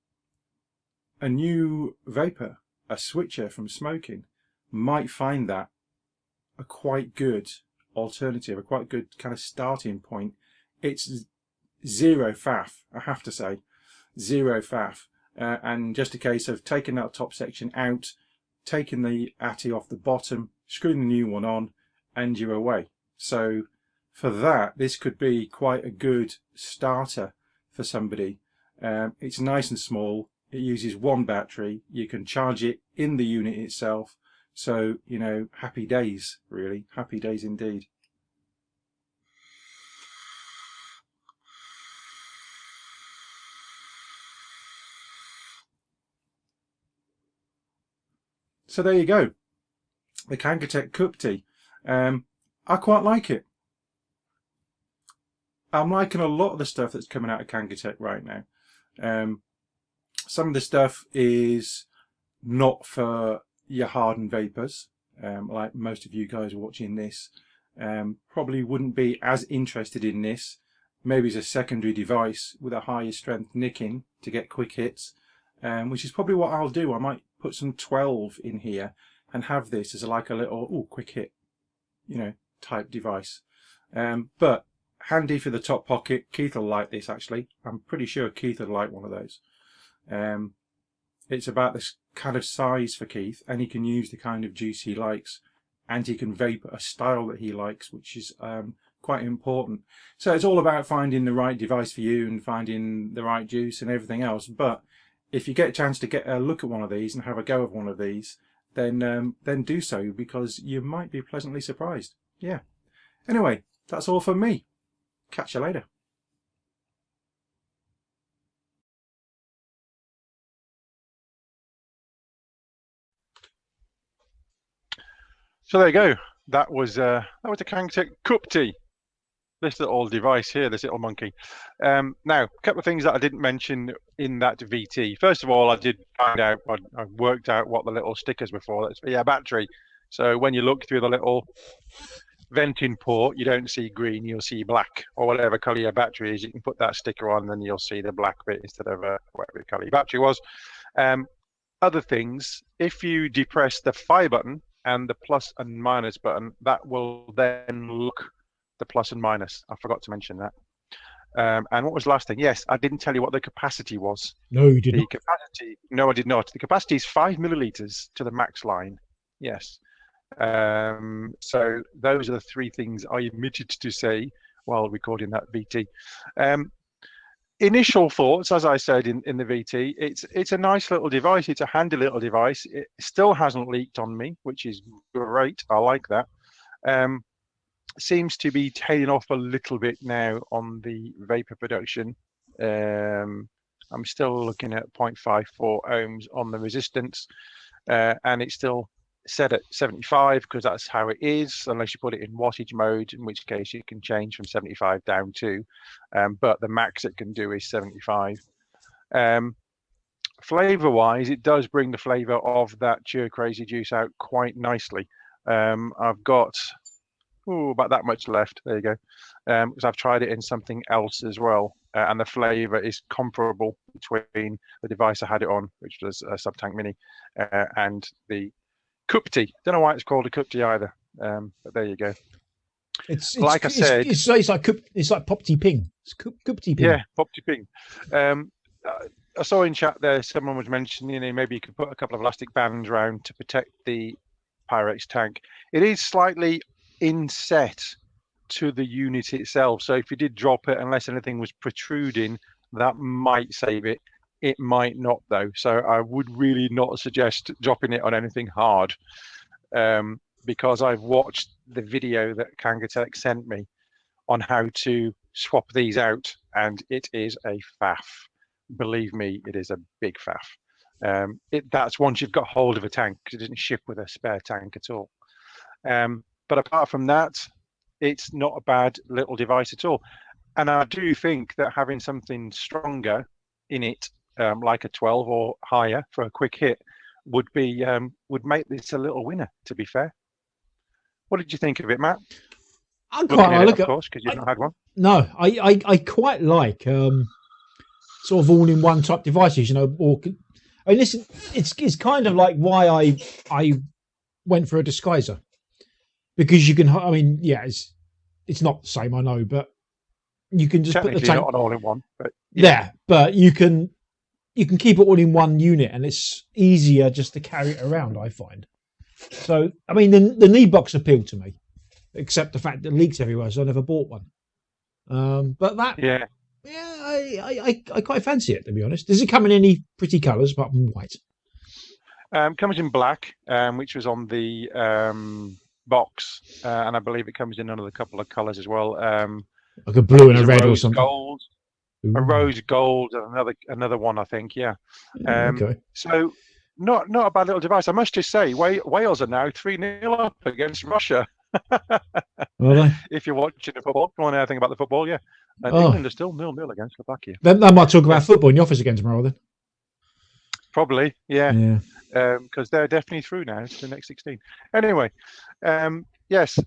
a new vapor, a switcher from smoking, might find that a quite good alternative, a quite good kind of starting point. It's zero faff, I have to say, zero faff, and just a case of taking that top section out, taking the ATI off the bottom, screwing the new one on, and you're away. So for that, this could be quite a good starter for somebody. It's nice and small. It uses one battery. You can charge it in the unit itself. So, you know, happy days, really. Happy days indeed. So there you go. The Kangertech Kupti. I quite like it. I'm liking a lot of the stuff that's coming out of Kangertech right now. Some of the stuff is not for your hardened vapors, like most of you guys watching this. Probably wouldn't be as interested in this. Maybe as a secondary device with a higher strength nicking to get quick hits, which is probably what I'll do. I might put some 12 in here and have this as like a little quick hit, you know, type device. But handy for the top pocket. Keith will like this actually. I'm pretty sure Keith would like one of those. It's about this kind of size for Keith, and he can use the kind of juice he likes, and he can vape a style that he likes, which is quite important. So it's all about finding the right device for you and finding the right juice and everything else. But if you get a chance to get a look at one of these and have a go of one of these, then do so, because you might be pleasantly surprised. Yeah. Anyway, that's all from me. Catch you later. So there you go. That was the Kangertech Kupti. This little device here, this little monkey. Now, a couple of things that I didn't mention in that VT. First of all, I did find out, I worked out what the little stickers were for. That's battery. So when you look through the little venting port, you don't see green, you'll see black, or whatever color your battery is. You can put that sticker on, and then you'll see the black bit instead of whatever color your battery was. Other things, if you depress the fire button and the plus and minus button, that will then look the plus and minus. I forgot to mention that. And what was the last thing? Yes, I didn't tell you what the capacity was. No, you did not. Capacity, no, I did not. The capacity is 5 milliliters to the max line. Yes. So those are the three things I omitted to say while recording that VT. Initial thoughts, as I said in the VT, it's a nice little device. It's a handy little device. It still hasn't leaked on me, which is great. I like that. Seems to be tailing off a little bit now on the vapor production. I'm still looking at 0.54 ohms on the resistance, and it's still set at 75 because that's how it is, unless you put it in wattage mode, in which case you can change from 75 down to, but the max it can do is 75. Flavor wise, it does bring the flavor of that Cheer Crazy juice out quite nicely. I've got about that much left. There you go. Because I've tried it in something else as well, and the flavor is comparable between the device I had it on, which was a Subtank Mini, and the CUPTI. Don't know why it's called a CUPTI either, but there you go. It's like I said, it's like POPTI Ping. It's CUPTI Ping. Yeah, POPTI Ping. I saw in chat there someone was mentioning maybe you could put a couple of elastic bands around to protect the Pyrex tank. It is slightly inset to the unit itself, so if you did drop it, unless anything was protruding, that might save it. It might not though, so I would really not suggest dropping it on anything hard, because I've watched the video that Kangertech sent me on how to swap these out, and it is a faff. Believe me, it is a big faff. That's once you've got hold of a tank, because it doesn't ship with a spare tank at all. But apart from that, it's not a bad little device at all. And I do think that having something stronger in it, like a 12 or higher for a quick hit, would make this a little winner, to be fair. What did you think of it, Matt? I quite like it, of course, because you've not had one. No, I quite like sort of all-in-one type devices, you know. Or I mean, listen, it's kind of like why I went for a disguiser, because you can. I mean, yeah, it's not the same, I know, but you can just put the tank. Not an all-in-one, but yeah, but you can keep it all in one unit, and it's easier just to carry it around, I find. So, I mean, the knee box appealed to me, except the fact that it leaks everywhere, so I never bought one. But that, yeah, I quite fancy it, to be honest. Does it come in any pretty colours apart from white? Comes in black, which was on the box, and I believe it comes in another couple of colours as well. Like a blue and a red or something. Gold. Ooh. A rose gold, and another one, I think. Yeah. Okay. So not a bad little device. I must just say, Wales are now 3-0 up against Russia. Are they? If you're watching the football, don't know anything about the football, yeah. And England are still 0-0 against Slovakia. They might talk about football in the office again tomorrow, then. Probably, yeah. Because they're definitely through now to the next 16. Anyway, yes.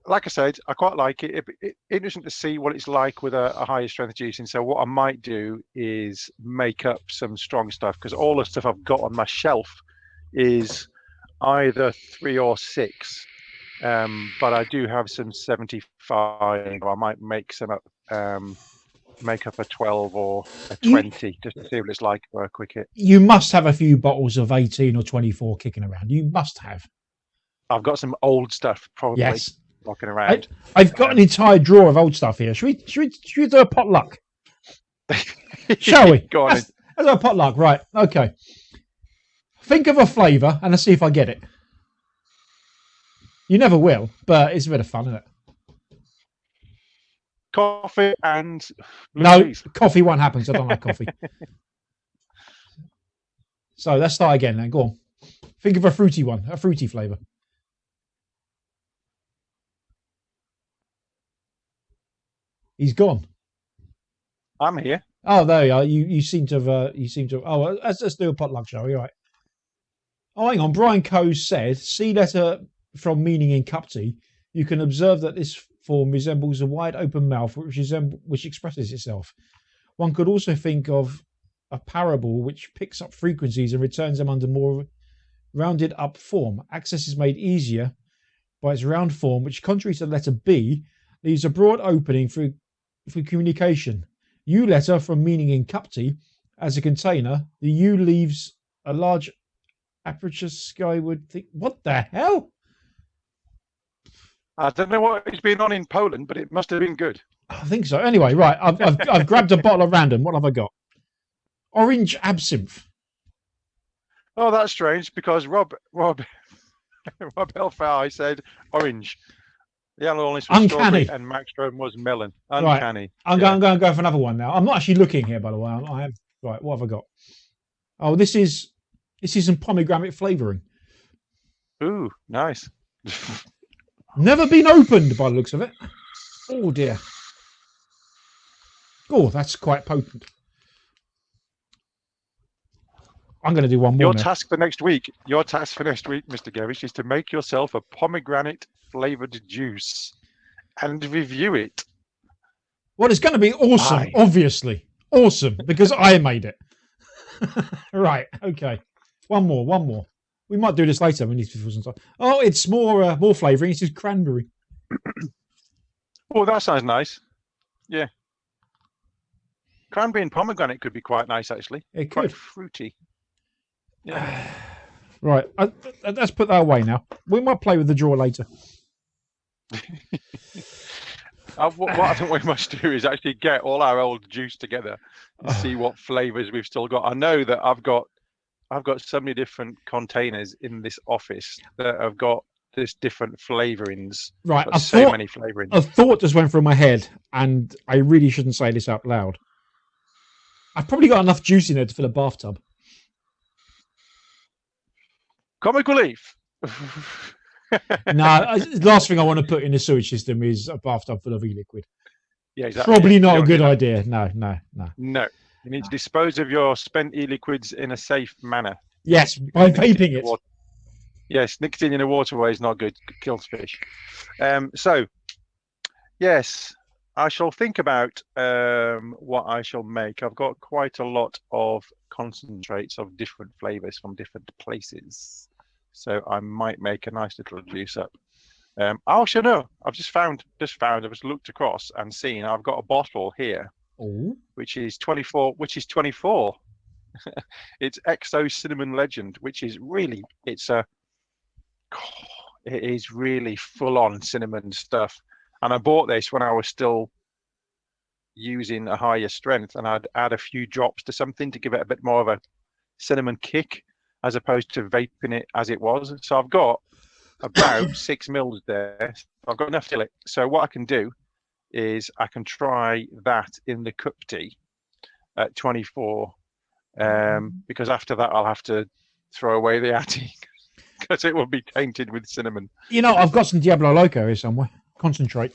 Like I said, I quite like it. It's interesting to see what it's like with a higher strength juicing. So what I might do is make up some strong stuff, because all the stuff I've got on my shelf is either 3 or 6. But I do have some 75. I might make some up, make up a 12 or a 20 just to see what it's like for a quick hit. You must have a few bottles of 18 or 24 kicking around. You must have. I've got some old stuff probably. Yes. Walking around. I've got an entire drawer of old stuff here. Should we do a potluck? Shall we? Go on. Let's do a potluck. Right. Okay. Think of a flavour and let's see if I get it. You never will, but it's a bit of fun, isn't it? Coffee and blueberries. No, coffee won't happen. So I don't like coffee. So let's start again then. Go on. Think of a fruity one, a fruity flavour. He's gone. I'm here. Oh, there you are. You seem to have. Oh, let's do a potluck show. You're right. Oh, hang on. Brian Coe said, "See letter from meaning in CUPTI. You can observe that this form resembles a wide open mouth which expresses itself. One could also think of a parable which picks up frequencies and returns them under more rounded up form. Access is made easier by its round form, which, contrary to the letter B, leaves a broad opening for communication. U letter from meaning in CUPTI as a container. The U leaves a large aperture skyward. What the hell? I don't know what it's been on in Poland, but it must have been good. I think so. Anyway, right. I've grabbed a bottle of random. What have I got? Orange absinthe. Oh, that's strange because Rob Hellfire said orange. The other one was strawberry and Maxstrom was melon. Uncanny. Right. I'm going to go for another one now. I'm not actually looking here, by the way. I have. Right. What have I got? Oh, this is some pomegranate flavouring. Ooh, nice. Never been opened by the looks of it. Oh dear. Oh, that's quite potent. I'm going to do one more. Your task for next week, Mr. Garish, is to make yourself a pomegranate flavoured juice and review it. Well, it's going to be awesome, obviously. Awesome, because I made it. Right, okay. One more. We might do this later. We need to some time. Oh, it's more flavouring. It's just cranberry. Oh, that sounds nice. Yeah. Cranberry and pomegranate could be quite nice, actually. It quite could. Fruity. Yeah. Right, let's put that away now. We might play with the draw later. What I think we must do is actually get all our old juice together and see what flavours we've still got. I know that I've got so many different containers in this office that have got this different flavourings. Right, many flavourings. A thought just went through my head, and I really shouldn't say this out loud. I've probably got enough juice in there to fill a bathtub. Comic relief. No, the last thing I want to put in the sewage system is a bathtub full of e-liquid. Yeah, exactly. Probably not a good idea. No. No, you need to dispose of your spent e-liquids in a safe manner. Yes, by vaping it. Yes, nicotine in the waterway is not good. Kills fish. So, yes, I shall think about what I shall make. I've got quite a lot of concentrates of different flavours from different places. So I might make a nice little juice up. I also know, I've just found, I've just looked across and seen I've got a bottle here, which is 24. It's Exo Cinnamon Legend, which is really, it is really full on cinnamon stuff. And I bought this when I was still using a higher strength, and I'd add a few drops to something to give it a bit more of a cinnamon kick, as opposed to vaping it as it was. So I've got about 6 mils there. I've got enough to fill it. So what I can do is I can try that in the CUPTI at 24, because after that I'll have to throw away the attic because it will be tainted with cinnamon. You know, I've got some Diablo Loco here somewhere. Concentrate.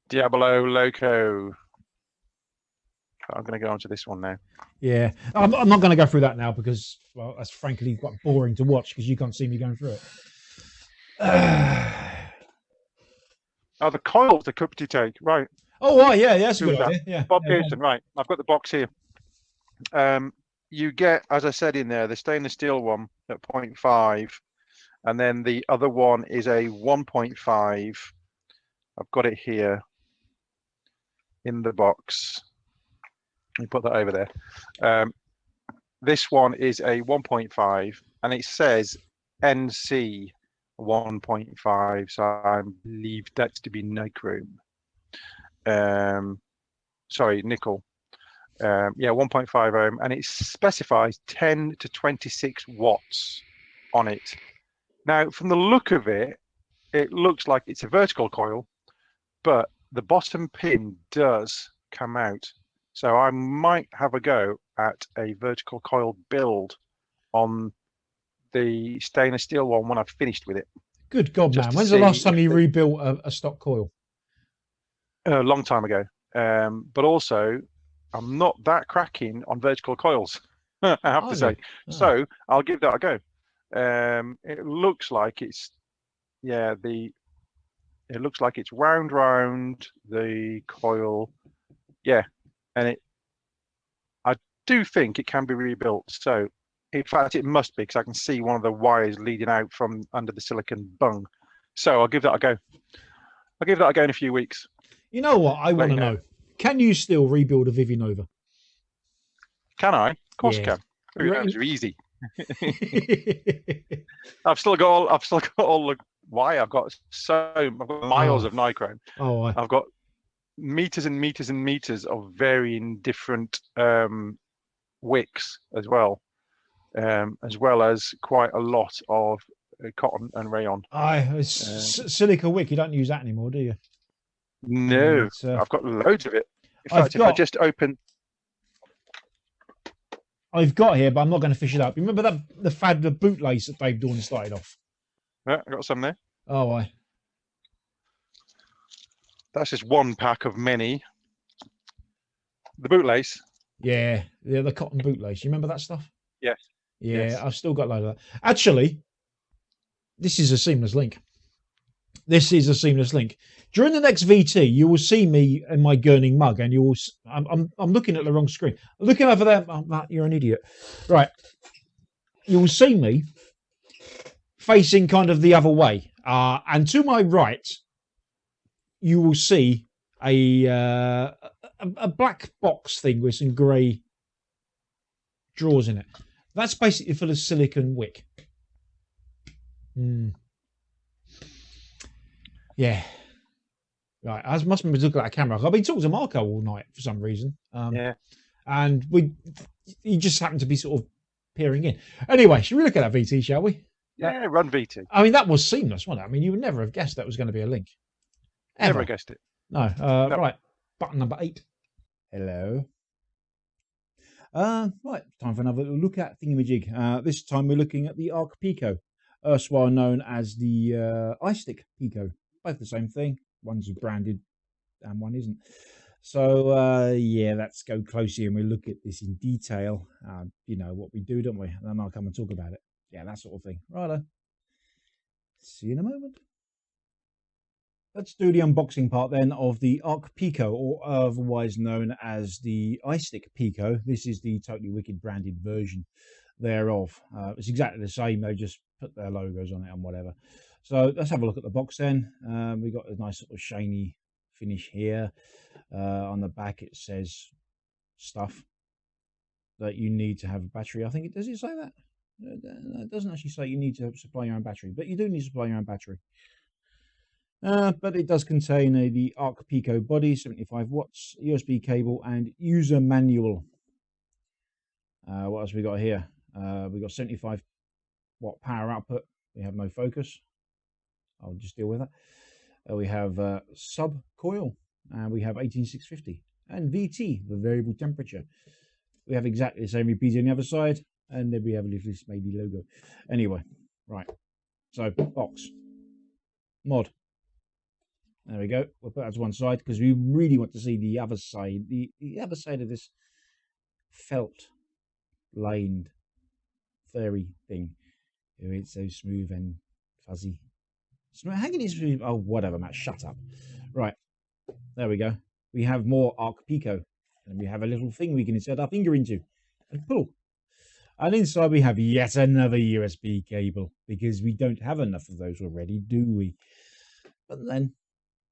Diablo Loco. I'm going to go on to this one now. Yeah, I'm not going to go through that now because, well, that's frankly quite boring to watch because you can't see me going through it. Oh, the coils the CUPTI take, right. Oh, right, yeah, that's a good idea. Yeah. Bob Pearson, right. I've got the box here. You get, as I said in there, the stainless steel one at 0.5, and then the other one is a 1.5. I've got it here in the box. Let me put that over there. This one is a 1.5, and it says NC 1.5, so I believe that's to be nichrome. Sorry, nickel. Yeah, 1.5 ohm, and it specifies 10 to 26 watts on it. Now, from the look of it, it looks like it's a vertical coil, but the bottom pin does come out. So I might have a go at a vertical coil build on the stainless steel one when I've finished with it. Good God, man. When's the last time you rebuilt a stock coil? a long time ago. But also, I'm not that cracking on vertical coils, I have to say. So I'll give that a go. It looks like it's, yeah, it looks like it's wound round the coil. Yeah, and I do think it can be rebuilt. So, in fact, it must be because I can see one of the wires leading out from under the silicon bung. So I'll give that a go. I'll give that a go in a few weeks. You know what? I want to know. Can you still rebuild a Vivinova? Can I? Of course I can. Those are easy. I've still got all the wire. I've got miles of nichrome. I've got meters and meters and meters of varying different wicks as well as quite a lot of cotton and rayon. Silica wick. You don't use that anymore, do you? No, I've got loads of it. In fact, if I just open. I've got here, but I'm not going to fish it up. You remember the bootlace that Dave Dawn started off? Yeah, I got some there. Oh, that's just one pack of many. The bootlace. Yeah, the cotton bootlace. You remember that stuff? Yes. Yeah, yes. I've still got a load of that. Actually, this is a seamless link. During the next VT, you will see me in my gurning mug, and you will. I'm looking at the wrong screen. I'm looking over there. Oh, Matt, you're an idiot. Right. You will see me facing kind of the other way, and to my right, you will see a black box thing with some grey drawers in it. That's basically full of silicon wick. Yeah. Right. I must have been looking at a camera. I've been talking to Marco all night for some reason. And he just happened to be sort of peering in. Anyway, should we look at that VT, shall we? Yeah, run VT. I mean, that was seamless, wasn't it? I mean, you would never have guessed that was going to be a link. Ever. Never guessed it. No. Right. Button number 8. Hello. Right. Time for another look at thingamajig. This time we're looking at the Arc Pico, erstwhile known as the iStick Pico. Both the same thing. One's branded and one isn't. So, yeah, let's go closely and we look at this in detail. You know what we do, don't we? And then I'll come and talk about it. Yeah, that sort of thing. Righto. See you in a moment. Let's do the unboxing part then of the Arc Pico, or otherwise known as the iStick Pico. This is the Totally Wicked branded version thereof. It's exactly the same. They just put their logos on it and whatever. So let's have a look at the box then. We've got a nice sort of shiny finish here. On the back it says stuff that you need to have a battery. I think does it say that? It doesn't actually say you need to supply your own battery, but you do need to supply your own battery. But it does contain the Arc Pico body, 75 watts, USB cable, and user manual. What else we got here? We got 75 watt power output. We have no focus. I'll just deal with that. We have sub coil, and we have 18650, and VT, the variable temperature. We have exactly the same repeat on the other side, and then we have a little Smady logo. Anyway, right. So box mod. There we go. We'll put that to one side because we really want to see the other side, the other side of this felt lined furry thing. It's so smooth and fuzzy. How can it smooth? Oh, whatever, Matt. Shut up. Right. There we go. We have more Arc Pico, and we have a little thing we can insert our finger into and pull. And inside we have yet another USB cable, because we don't have enough of those already, do we? But then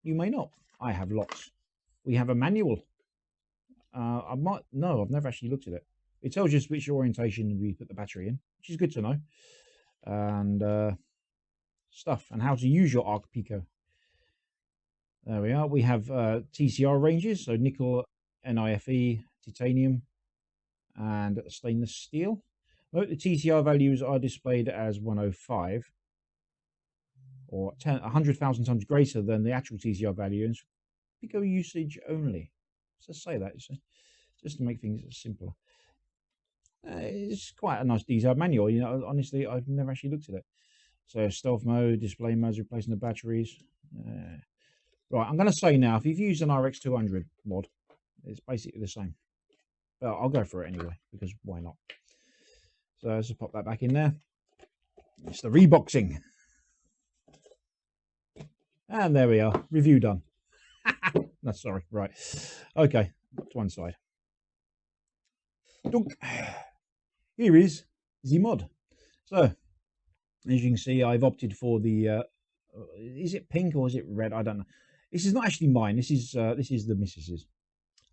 you may not. I have lots. We have a manual. I've never actually looked at it. It tells you which orientation we put the battery in, which is good to know. And stuff, and how to use your Arc Pico. There we are. We have TCR ranges, so nickel, NIFE, titanium, and stainless steel. Note the TCR values are displayed as 105, or 100,000 times greater than the actual TCR values. Pico usage only. So say that, just to make things simpler. It's quite a nice detailed manual. You know, honestly, I've never actually looked at it. So stealth mode, display modes, replacing the batteries. Right, I'm going to say now, if you've used an RX200 mod, it's basically the same. But I'll go for it anyway, because why not? So let's just pop that back in there. It's the reboxing. And there we are. Review done. No, sorry. Right. Okay. To one side. Dunk. Here is the mod. So, as you can see, I've opted for the... is it pink or is it red? I don't know. This is not actually mine. This is the missus's.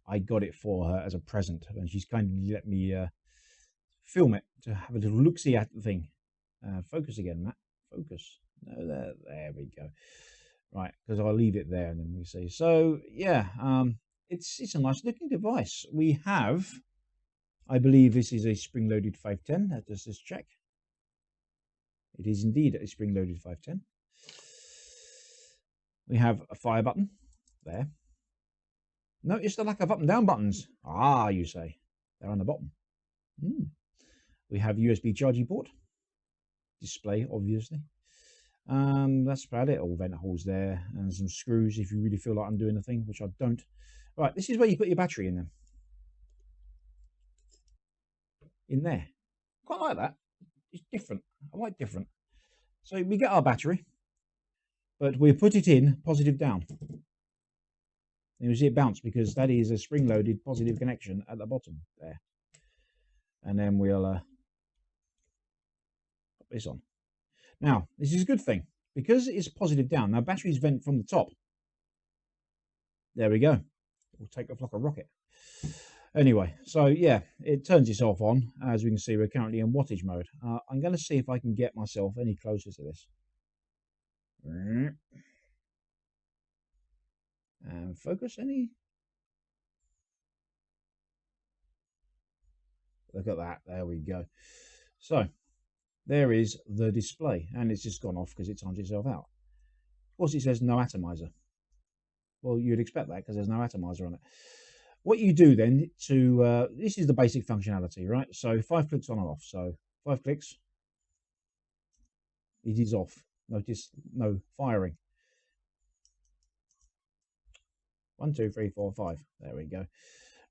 I got it for her as a present, and she's kindly let me film it to have a little look-see at the thing. Focus again, Matt. Focus. No, there we go. Right, because I'll leave it there and then we see. So yeah, it's a nice looking device. We have, I believe this is a spring-loaded 510. Let's just check. It is indeed a spring-loaded 510. We have a fire button there. Notice the lack of up and down buttons. Ah, you say. They're on the bottom. We have USB charging port. Display, obviously. That's about it. All vent holes there and some screws if you really feel like undoing the thing, which I don't. Right, this is where you put your battery in them. In there. Quite like that. It's different. I like different. So we get our battery, but we put it in positive down. And you see it bounce because that is a spring-loaded positive connection at the bottom there. And then we'll put this on. Now, this is a good thing. Because it's positive down, now batteries vent from the top. There we go. We'll take off like a rocket. Anyway, so yeah, it turns itself on. As we can see, we're currently in wattage mode. I'm going to see if I can get myself any closer to this. And focus any. Look at that. There we go. So, there is the display, and it's just gone off because it times itself out. Of course, it says no atomizer. Well, you'd expect that because there's no atomizer on it. What you do then to, this is the basic functionality, right? So 5 clicks on and off. So 5 clicks, it is off. Notice no firing. 1, 2, 3, 4, 5. There we go.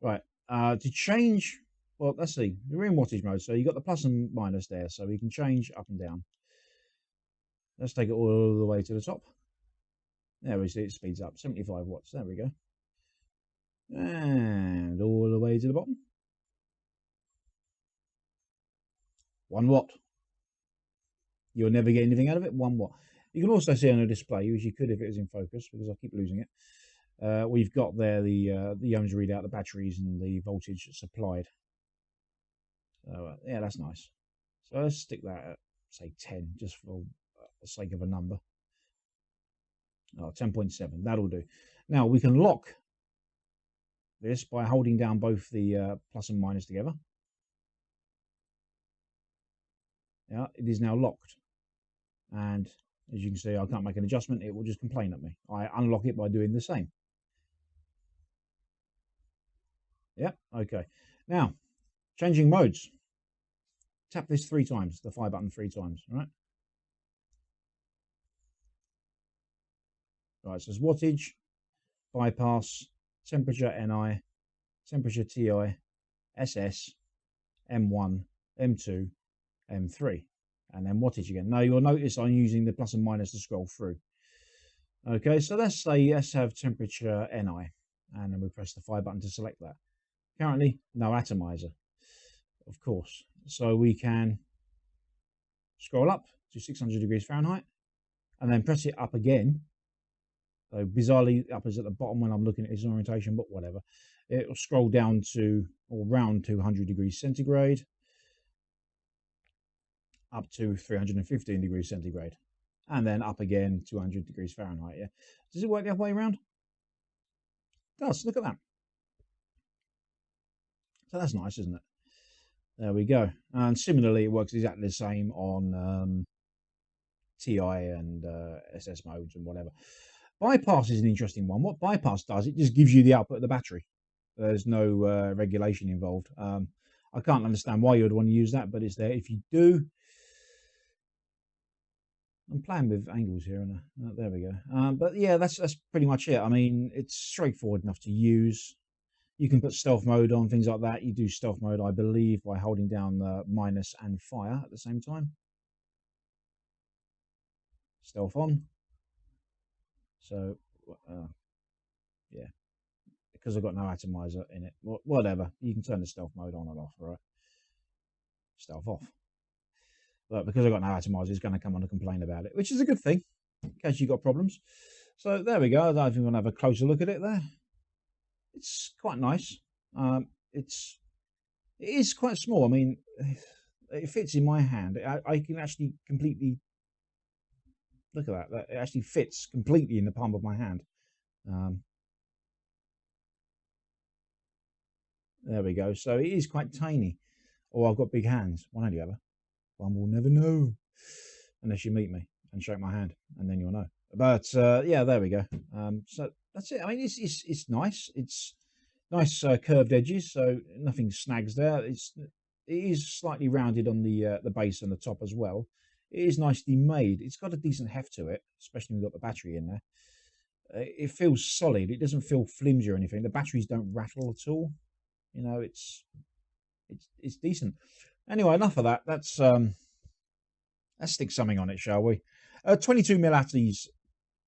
Right, to change... Well, let's see. We're in wattage mode, so you've got the plus and minus there, so we can change up and down. Let's take it all the way to the top. There we see it speeds up. 75 watts. There we go. And all the way to the bottom. 1 watt. You'll never get anything out of it. 1 watt. You can also see on the display, as you could if it was in focus, because I keep losing it. We've got there the ohms readout, the batteries, and the voltage supplied. So, yeah, that's nice. So let's stick that at, say, 10, just for the sake of a number. Oh, 10.7, that'll do. Now, we can lock this by holding down both the plus and minus together. Yeah, it is now locked. And as you can see, I can't make an adjustment. It will just complain at me. I unlock it by doing the same. Yeah, okay. Now, changing modes. Tap this 3 times, the fire button 3 times, right? Right, so it's wattage, bypass, temperature NI, temperature TI, SS, M1, M2, M3, and then wattage again. Now you'll notice I'm using the plus and minus to scroll through. Okay, so let's have temperature NI, and then we press the fire button to select that. Currently, no atomizer, of course. So we can scroll up to 600 degrees Fahrenheit and then press it up again. So bizarrely, up is at the bottom when I'm looking at its orientation, but whatever. It will scroll down to, or round 200 degrees centigrade, up to 315 degrees centigrade, and then up again 200 degrees Fahrenheit. Yeah, does it work the other way around? It does. Look at that. So that's nice, isn't it? There we go. And similarly, it works exactly the same on TI and SS modes and whatever. Bypass is an interesting one. What bypass does, it just gives you the output of the battery. There's no regulation involved. I can't understand why you'd want to use that, but it's there. If you do, I'm playing with angles here, and there we go. But yeah, that's pretty much it. I mean, it's straightforward enough to use. You can put stealth mode on, things like that. You do stealth mode, I believe, by holding down the minus and fire at the same time. Stealth on. So, yeah, because I've got no atomizer in it. Whatever, you can turn the stealth mode on and off, right? Stealth off. But because I've got no atomizer, it's going to come on and complain about it, which is a good thing, in case you've got problems. So there we go. I don't know if you want to have a closer look at it there. It's quite nice. It is quite small. I mean, it fits in my hand. I can actually completely, look at that. It actually fits completely in the palm of my hand. There we go. So it is quite tiny. Or I've got big hands. One or the other. One will never know unless you meet me and shake my hand, and then you'll know. But yeah, there we go. So that's it. I mean, it's nice. It's nice curved edges, so nothing snags there. It is slightly rounded on the base and the top as well. It is nicely made. It's got a decent heft to it, especially when we've got the battery in there. It feels solid. It doesn't feel flimsy or anything. The batteries don't rattle at all. You know, it's decent. Anyway, enough of that. Let's stick something on it, shall we? 22mm atties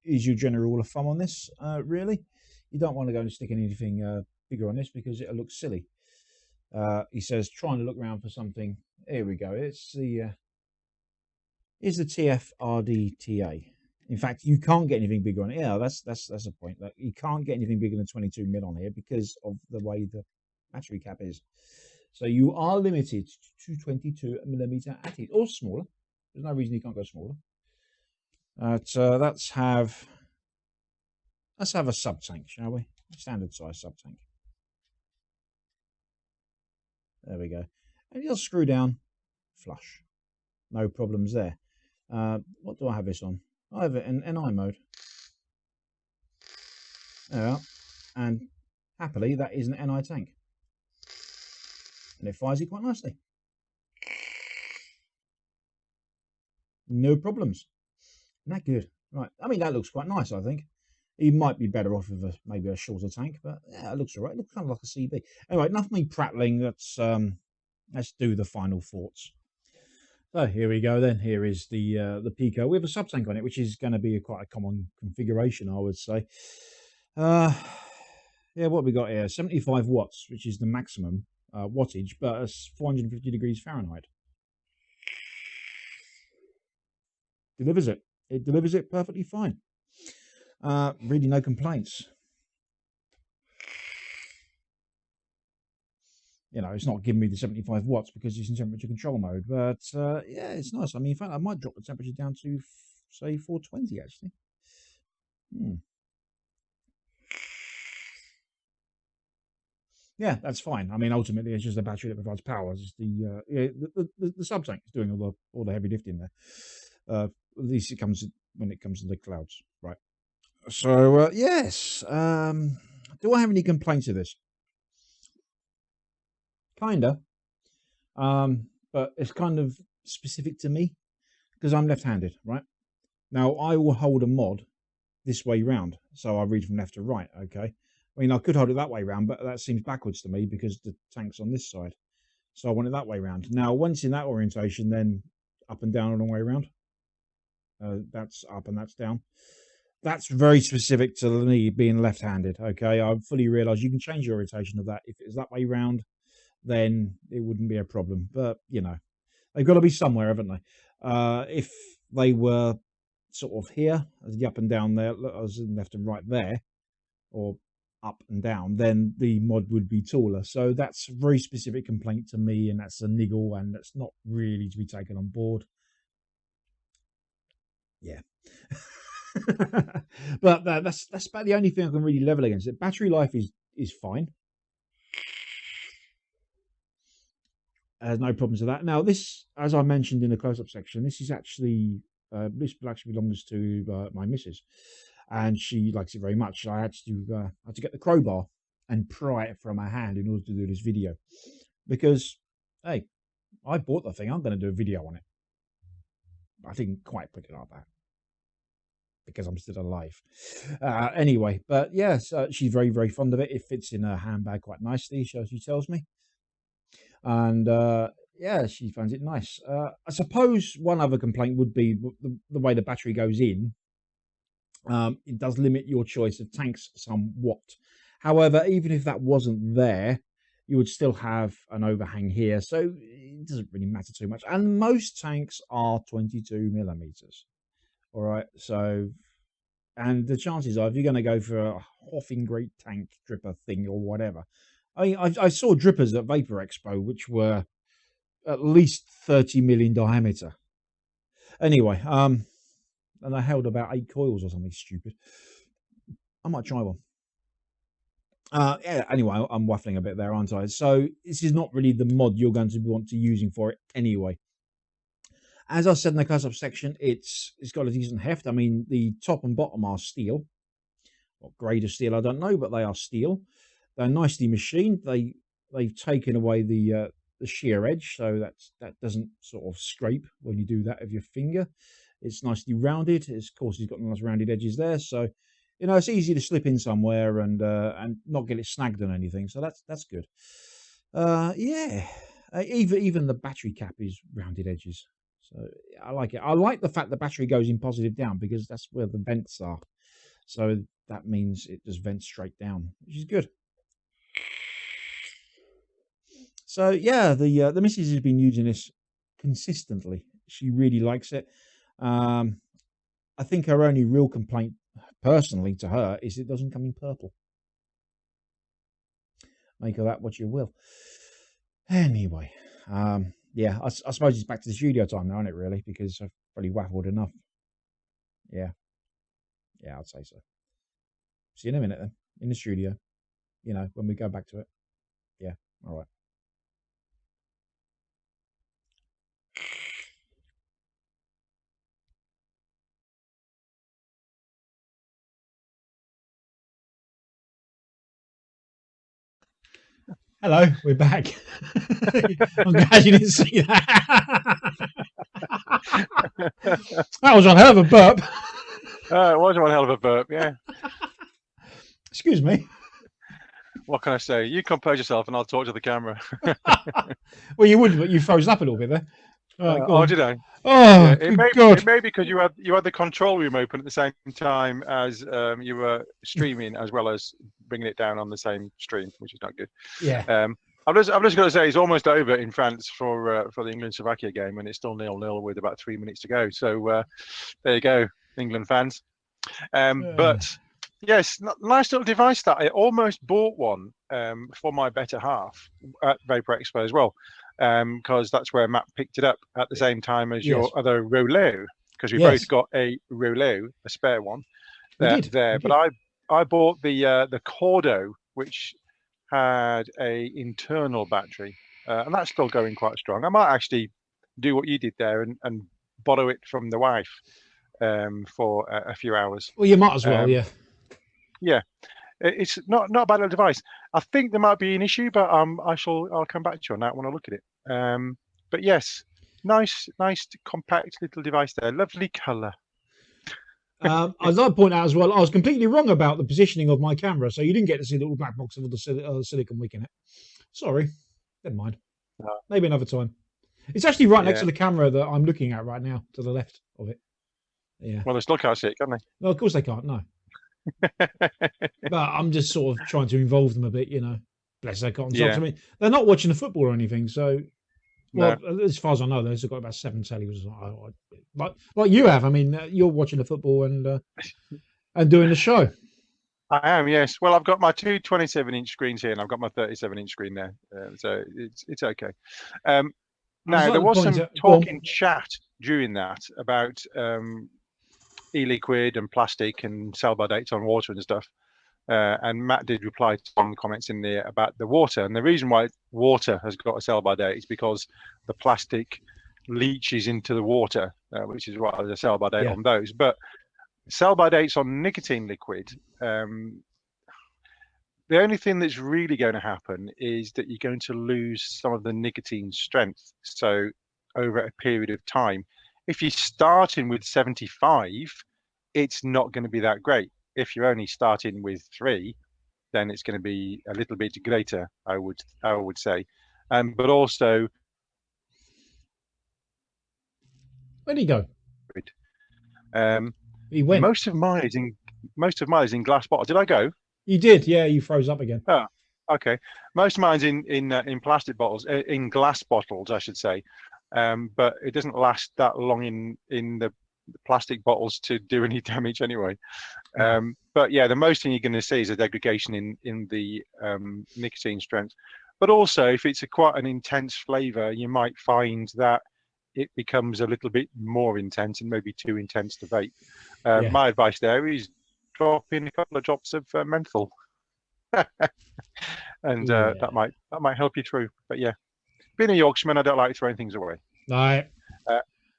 is your general rule of thumb on this. Really, you don't want to go and stick anything bigger on this because it'll look silly. He says, trying to look around for something. Here we go. It's the TF-RTA. In fact, you can't get anything bigger on it. Yeah, that's the point. That you can't get anything bigger than 22mm on here because of the way the battery cap is. So you are limited to 22mm atties, or smaller. There's no reason you can't go smaller. Let's have a sub tank, shall we? Standard size sub tank. There we go. And you'll screw down flush. No problems there. What do I have this on? I have it in NI mode. There we are. And happily, that is an NI tank. And it fires it quite nicely. No problems. Isn't that good? Right. I mean, that looks quite nice, I think. He might be better off with maybe a shorter tank, but yeah, it looks all right. It looks kind of like a CB. Anyway, enough of me prattling. Let's do the final thoughts. So here we go then. Here is the Pico with a sub tank on it, which is going to be quite a common configuration, I would say. Yeah, what we got here? 75 watts, which is the maximum wattage, but it's 450 degrees Fahrenheit. Delivers it. It delivers it perfectly fine. Really no complaints. You know, it's not giving me the 75 watts because it's in temperature control mode, but yeah, it's nice. I mean, in fact, I might drop the temperature down to, say, 420 actually. Yeah, that's fine. I mean, ultimately, it's just the battery that provides power. It's the sub tank is doing all the heavy lifting there. At least it comes when it comes to the clouds, right? So yes, do I have any complaints of this? Kinda, but it's kind of specific to me because I'm left-handed, right? Now I will hold a mod this way round, so I read from left to right. Okay, I mean I could hold it that way round, but that seems backwards to me because the tank's on this side. So I want it that way round. Now once in that orientation, then up and down on the way around. That's up and that's down. That's very specific to me being left-handed. Okay, I fully realise you can change the orientation of that. If it's that way round, then it wouldn't be a problem. But you know, they've got to be somewhere, haven't they? If they were sort of here, as the up and down there, as in left and right there, or up and down, then the mod would be taller. So that's a very specific complaint to me, and that's a niggle, and that's not really to be taken on board. Yeah. But that's about the only thing I can really level against it. Battery life is fine. There's no problems with that. Now this, as I mentioned in the close-up section, this is actually this actually belongs to my missus, and she likes it very much. I had to get the crowbar and pry it from her hand in order to do this video, because hey, I bought the thing. I'm going to do a video on it. I didn't quite put it like that because I'm still alive. Anyway, but yes, she's very, very fond of it. It fits in her handbag quite nicely, so she tells me. And yeah, she finds it nice. I suppose one other complaint would be the way the battery goes in. It does limit your choice of tanks somewhat. However, even if that wasn't there, you would still have an overhang here, so it doesn't really matter too much. And most tanks are 22 millimeters. All right, so, and the chances are, if you're going to go for a Hoffing Great Tank dripper thing or whatever, I mean, I saw drippers at Vapor Expo which were at least 30 mil in diameter. Anyway, and I held about 8 coils or something stupid. I might try one. Yeah, anyway, I'm waffling a bit there, aren't I? So this is not really the mod you're going to want to using for it anyway. As I said in the close-up section, it's got a decent heft. I mean, the top and bottom are steel. What grade of steel, I don't know, but they are steel. They're nicely machined. They've taken away the shear edge, so that doesn't sort of scrape when you do that with your finger. It's nicely rounded. Of course, it's got nice rounded edges there, so you know it's easy to slip in somewhere and not get it snagged on anything. So that's good. Yeah, even the battery cap is rounded edges. So I like it. I like the fact the battery goes in positive down because that's where the vents are. So that means it just vents straight down, which is good. So yeah, the missus has been using this consistently. She really likes it. I think her only real complaint, personally, to her, is it doesn't come in purple. Make of that what you will. Anyway, yeah, I suppose it's back to the studio time now, isn't it, really? Because I've probably waffled enough. Yeah. Yeah, I'd say so. See you in a minute then, in the studio. You know, when we go back to it. Yeah, all right. Hello, we're back. I'm glad you didn't see that. That was one hell of a burp. It was one hell of a burp, yeah. Excuse me. What can I say? You compose yourself and I'll talk to the camera. Well, you would, but you froze up a little bit there. Oh, did I? Oh, yeah, good God. It may be because you had the control room open at the same time as you were streaming, as well as bringing it down on the same stream, which is not good. Yeah. I'm just going to say it's almost over in France for the England-Slovakia game, and it's still 0-0 with about 3 minutes to go. So there you go, England fans. But yes, nice little device that I almost bought one for my better half at Vapor Expo as well, because that's where Matt picked it up at the same time as your other Rollo, because we both got a Rollo, a spare one there. But I bought the Cordo, which had a internal battery, and that's still going quite strong. I might actually do what you did there and borrow it from the wife for a few hours. Well, you might as well, yeah. Yeah, it's not a bad little device. I think there might be an issue, but I'll come back to you on that when I look at it. But yes, nice compact little device there. Lovely colour. I'd like to point out as well, I was completely wrong about the positioning of my camera, so you didn't get to see the little black box with the silicon wick in it. Sorry, never mind. No. Maybe another time. It's actually right next to the camera that I'm looking at right now, to the left of it. Yeah. Well, they still can't see it, can they? No, of course they can't. No. But I'm just sort of trying to involve them a bit, you know. Bless their cotton socks. I mean, they're not watching the football or anything, so. Well, as far as I know, they've got about 7 tellies, like you have. I mean, you're watching the football and doing the show. I am, yes. Well, I've got my two 27-inch screens here, and I've got my 37-inch screen there, so it's okay. Now, there was some talk in chat during that about e-liquid and plastic and sell-by dates on water and stuff. And Matt did reply to some comments in there about the water. And the reason why water has got a sell-by date is because the plastic leaches into the water, which is why there's a sell-by date on those. But sell-by dates on nicotine liquid, the only thing that's really going to happen is that you're going to lose some of the nicotine strength. So over a period of time, if you're starting with 75, it's not going to be that great. If you're only starting with 3, then it's going to be a little bit greater, I would say. But also, where'd he go? He went. Most of mine is in glass bottles. Did I go? You did, yeah. You froze up again. Oh, okay. Most of mine's in plastic bottles, in glass bottles, I should say. But it doesn't last that long in the plastic bottles to do any damage anyway. But yeah, the most thing you're going to see is a degradation in the nicotine strength. But also, if it's quite an intense flavour, you might find that it becomes a little bit more intense and maybe too intense to vape. My advice there is drop in a couple of drops of menthol, and that might help you through. But yeah, being a Yorkshireman, I don't like throwing things away. Right.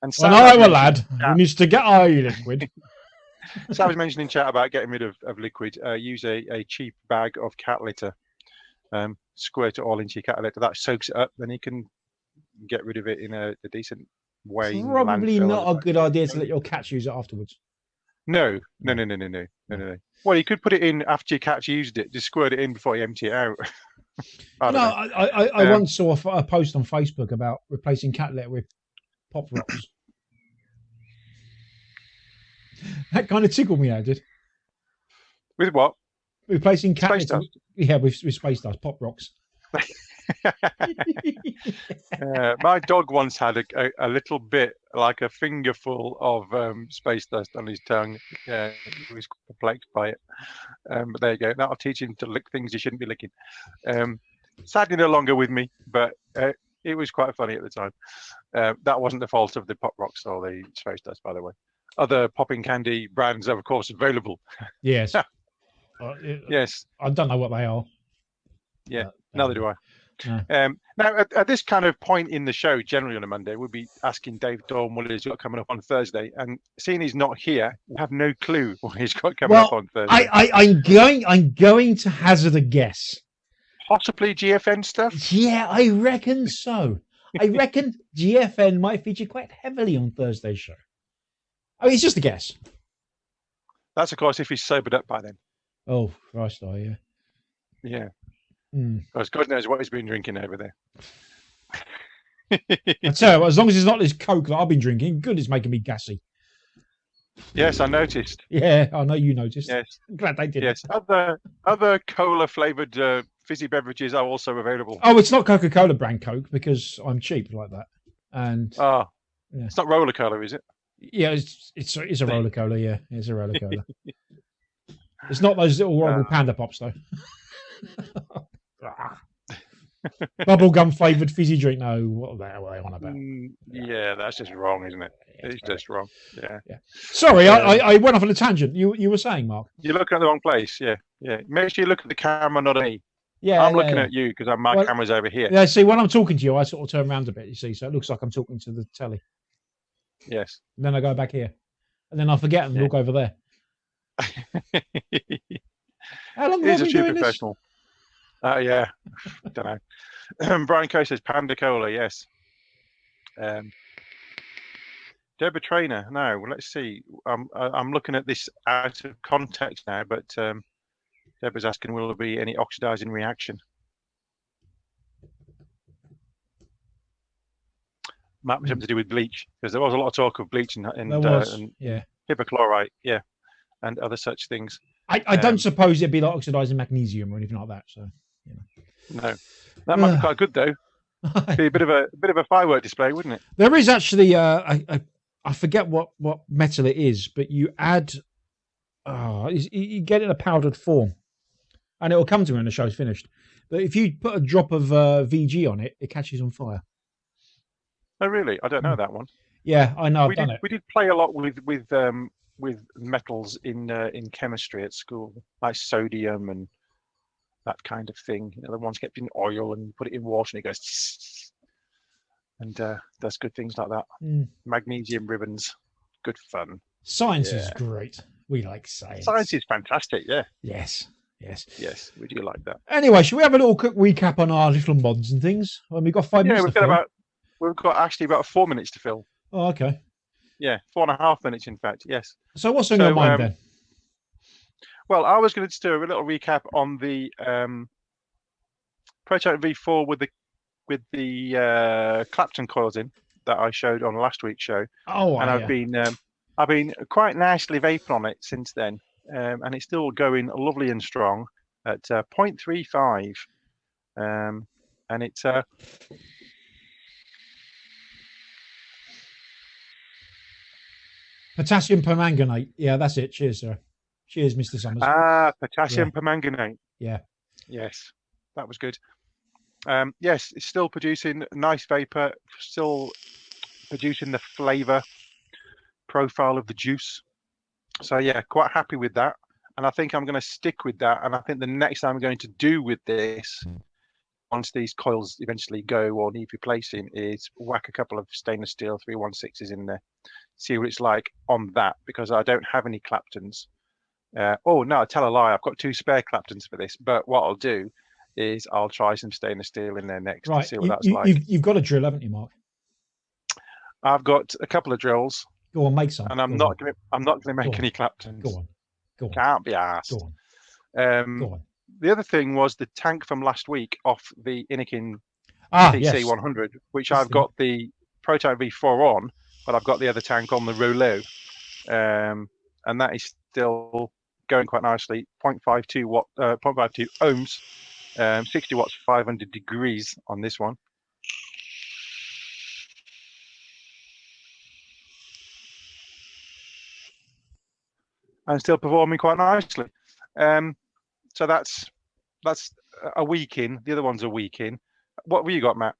And when I'm a lad, who needs to get eye liquid. Sam was mentioning in chat about getting rid of liquid. Use a cheap bag of cat litter. Squirt it all into your cat litter. That soaks it up. Then you can get rid of it in a decent way. Probably not a good idea to let your cats use it afterwards. No. Well, you could put it in after your cat's used it. Just squirt it in before you empty it out. I once saw a post on Facebook about replacing cat litter with pop rocks. That kind of tickled me, I did. With what? Replacing cat space litter. Dust? Yeah, with space dust, pop rocks. My dog once had a little bit, like a fingerful of space dust on his tongue. Yeah, he was perplexed by it. But there you go. That'll teach him to lick things he shouldn't be licking. Sadly, no longer with me, but it was quite funny at the time. That wasn't the fault of the pop rocks or the space dust, by the way. Other popping candy brands are, of course, available. Yes. Yes. I don't know what they are. Yeah, neither do I. No. Now, at this kind of point in the show, generally on a Monday, we'll be asking Dave Dawn what he's got coming up on Thursday. And seeing he's not here, we have no clue what he's got coming up on Thursday. I'm going to hazard a guess. Possibly GFN stuff? Yeah, I reckon so. I reckon GFN might feature quite heavily on Thursday's show. I mean, it's just a guess. That's, of course, if he's sobered up by then. Oh, Christ, yeah. Yeah. Because God knows what he's been drinking over there. I tell you, as long as it's not this Coke that I've been drinking, good, it's making me gassy. Yes, I noticed. Yeah, I know you noticed. Yes. I'm glad they did. Yes, other cola-flavoured fizzy beverages are also available. Oh, it's not Coca-Cola brand Coke because I'm cheap like that. And it's not roller cola, is it? Yeah, it's a roller cola. Yeah, it's a roller cola. It's not those little horrible panda pops though. Bubblegum flavoured fizzy drink. No, what the hell are they on about? Yeah, that's just wrong, isn't it? It's just wrong. Yeah. Sorry, I went off on a tangent. You were saying, Mark? You're looking at the wrong place. Yeah. Make sure you look at the camera, not at me. Yeah, I'm looking at you because my camera's over here. Yeah, see, when I'm talking to you, I sort of turn around a bit. You see, so it looks like I'm talking to the telly. Yes. And then I go back here, and then I forget and look over there. How long have we been doing professional. Yeah, I don't know. Brian Coe says Panda Cola, yes. Deborah Trainer, no. Well, let's see. I'm looking at this out of context now, but Deborah's asking, will there be any oxidizing reaction? Might be something to do with bleach, because there was a lot of talk of bleach and hypochlorite, and other such things. I don't suppose it'd be like oxidizing magnesium or anything like that. So, no, that might be quite good though. Be a bit of a firework display, wouldn't it? There is actually I forget what metal it is, but you add you get it in a powdered form, and it will come to me when the show's finished. But if you put a drop of VG on it, it catches on fire. Oh, really? I don't know that one. Yeah, I know. I've done it. We did play a lot with metals in chemistry at school, like sodium and that kind of thing. The ones kept in oil and put it in water and it goes, and does good things like that. Magnesium ribbons, good fun. Science is great. We like science. Science is fantastic. Yeah. Yes. We do like that. Anyway, should we have a little quick recap on our little mods and things? When we've got 5 minutes. We've got actually about 4 minutes to fill. Oh, okay. Yeah, 4.5 minutes, in fact. Yes. So what's on your mind then? Well, I was going to do a little recap on the Prototype V4 with the Clapton coils in that I showed on last week's show. Oh, and I've been quite nicely vaping on it since then, and it's still going lovely and strong at 0.35, and it's potassium permanganate. Yeah, that's it. Cheers, sir. Cheers, Mr. Summers. Potassium permanganate. Yeah. Yes, that was good. Yes, it's still producing nice vapor, still producing the flavor profile of the juice. So yeah, quite happy with that. And I think I'm going to stick with that. And I think the next thing I'm going to do with this, once these coils eventually go or need replacing, is whack a couple of stainless steel 316s in there, see what it's like on that, because I don't have any Claptons. Oh no, I tell a lie. I've got 2 spare Claptons for this. But what I'll do is I'll try some stainless steel in there next to see what that's like. You've got a drill, haven't you, Mark? I've got a couple of drills. Go on, make some. And I'm not going to make any Claptons. Go on. Can't be asked. Go on. The other thing was the tank from last week off the Inikin TC100, which I've got the Prototype V4 on, but I've got the other tank on the Rollo, and that is still going quite nicely. 0.52 ohms, 60 watts, 500 degrees on this one. And still performing quite nicely. So that's a week in. The other one's a week in. What have you got, Matt?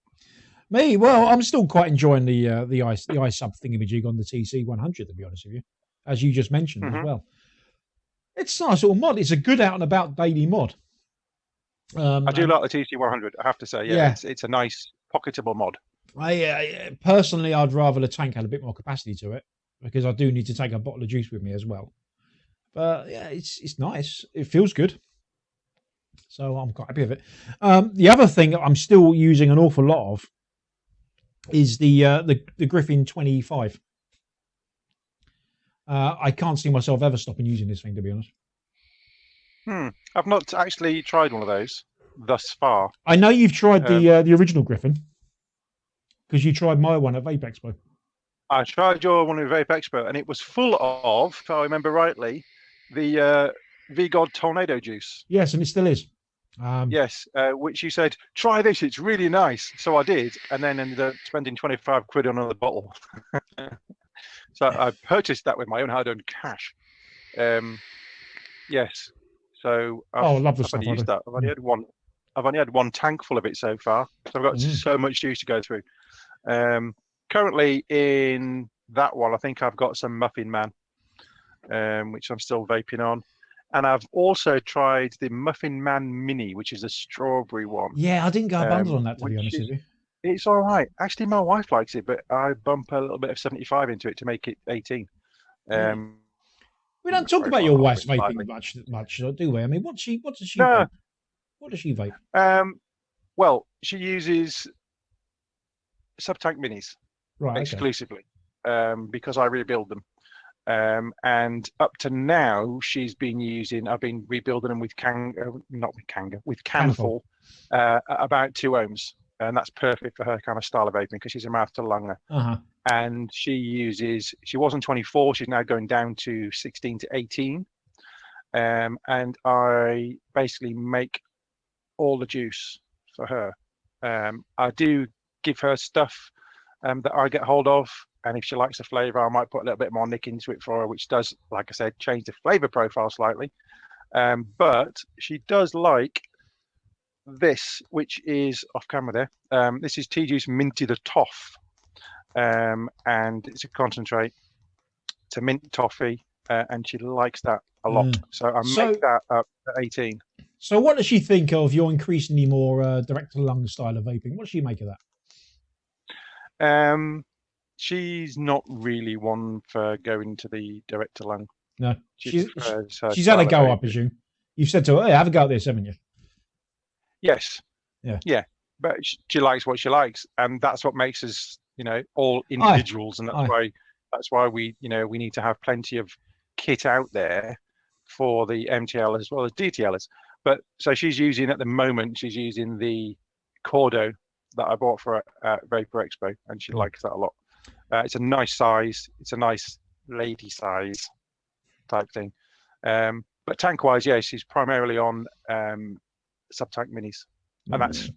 Me? Well, I'm still quite enjoying the iSub thingamajig on the TC100, to be honest with you, as you just mentioned as well. It's a nice little mod. It's a good out and about daily mod. I do like the TC100. I have to say, it's a nice pocketable mod. Personally, I'd rather the tank had a bit more capacity to it, because I do need to take a bottle of juice with me as well. But yeah, it's nice. It feels good. So I'm quite happy with it. The other thing I'm still using an awful lot of is the Griffin 25. I can't see myself ever stopping using this thing, to be honest. I've not actually tried one of those thus far. I know you've tried the original Griffin, because you tried my one at Vape Expo. I tried your one at Vape Expo, and it was full of, if I remember rightly, the V-God Tornado juice. Yes, and it still is. Yes, which you said, try this, it's really nice. So I did, and then ended up spending 25 quid on another bottle. So I purchased that with my own hard-earned cash. Yes. So I love the stuff. I've only used that. I've only had one tank full of it so far. So I've got so much juice to go through. Currently in that one, I think I've got some Muffin Man, which I'm still vaping on. And I've also tried the Muffin Man Mini, which is a strawberry one. Yeah, I didn't go bundle on that, to be honest with you. It's all right. Actually, my wife likes it, but I bump a little bit of 75 into it to make it 18. We don't talk about your wife's vaping much, do we? I mean, what does she vape? What does she vape? Well, she uses sub-tank minis exclusively, because I rebuild them. And up to now, I've been rebuilding them with Canful, about 2 ohms. And that's perfect for her kind of style of vaping, because she's a mouth to lunger. And she wasn't 24, she's now going down to 16 to 18. And I basically make all the juice for her. I do give her stuff that I get hold of. And if she likes the flavor, I might put a little bit more nick into it for her, which does, like I said, change the flavor profile slightly. But she does like this, which is off camera there. This is T-Juice Minty the Toff. And it's a concentrate. It's a mint toffee. And she likes that a lot. So I make that up at 18. So what does she think of your increasingly more direct-to-lung style of vaping? What does she make of that? She's not really one for going to the direct-to-lung. No. She's had a go, I presume. You've said to her, hey, have a go at this, haven't you? Yes. Yeah. But she likes what she likes. And that's what makes us, all individuals. And that's why That's why we need to have plenty of kit out there for the MTL as well as DTLers. But so she's using at the moment, she's using the Cordo that I bought for Vapor Expo, and she likes that a lot. It's a nice size. It's a nice lady size type thing. But tank-wise, yeah, she's primarily on sub-tank minis, and that's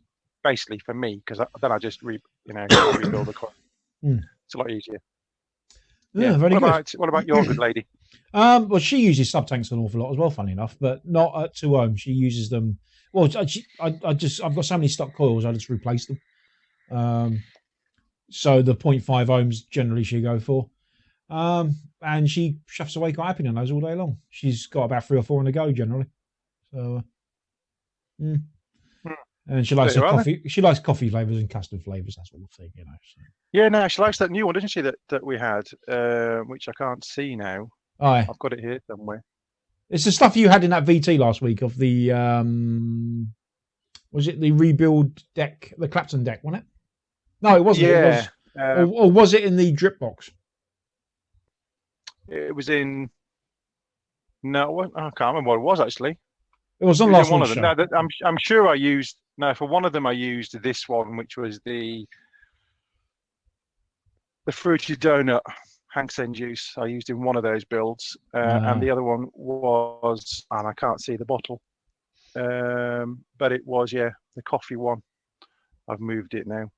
basically for me, because then I just rebuild the coil. It's a lot easier. Yeah, very good. What about your good lady? Well, she uses sub-tanks an awful lot as well, funny enough, but not at 2 ohm. She uses them. Well, I've got so many stock coils, I just replace them. So the 0.5 ohms generally she go for. And she shuffles away quite happy on those all day long. She's got about 3 or 4 on the go generally. So, and she likes her coffee. She likes coffee flavors and custard flavors. That sort of thing, you know. So. Yeah, no, she likes that new one, doesn't she? That we had, which I can't see now. Oh, yeah. I've got it here somewhere. It's the stuff you had in that VT last week of the was it the rebuild deck, the Clapton deck, wasn't it? No, it wasn't. Yeah. It was, or was it in the drip box? It was in. No, I can't remember what it was actually. It was on last week's show. No, I'm sure I used. No, for one of them I used this one, which was the fruity donut Hank-Sen juice. I used in one of those builds, and the other one was, and I can't see the bottle, but it was the coffee one. I've moved it now,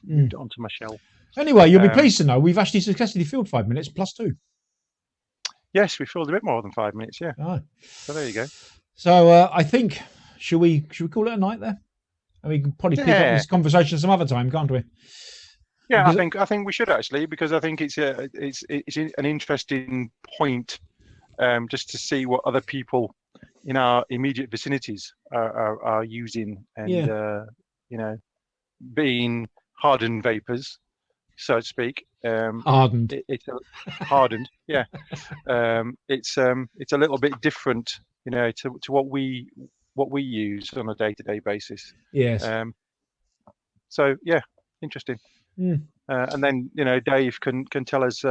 moved it onto my shelf. Anyway, you'll be pleased to know we've actually successfully filled 5 minutes +2. Yes, we filled a bit more than 5 minutes. Yeah. Oh. So there you go. So I think should we call it a night there? And we can probably pick up this conversation some other time, can't we? Yeah, because I think we should actually, because I think it's an interesting point, just to see what other people in our immediate vicinities are using, and being hardened vapors, so to speak. Hardened. It's hardened. Yeah. It's a little bit different, to what we use on a day-to-day basis. Yes. So yeah, interesting. And then Dave can tell us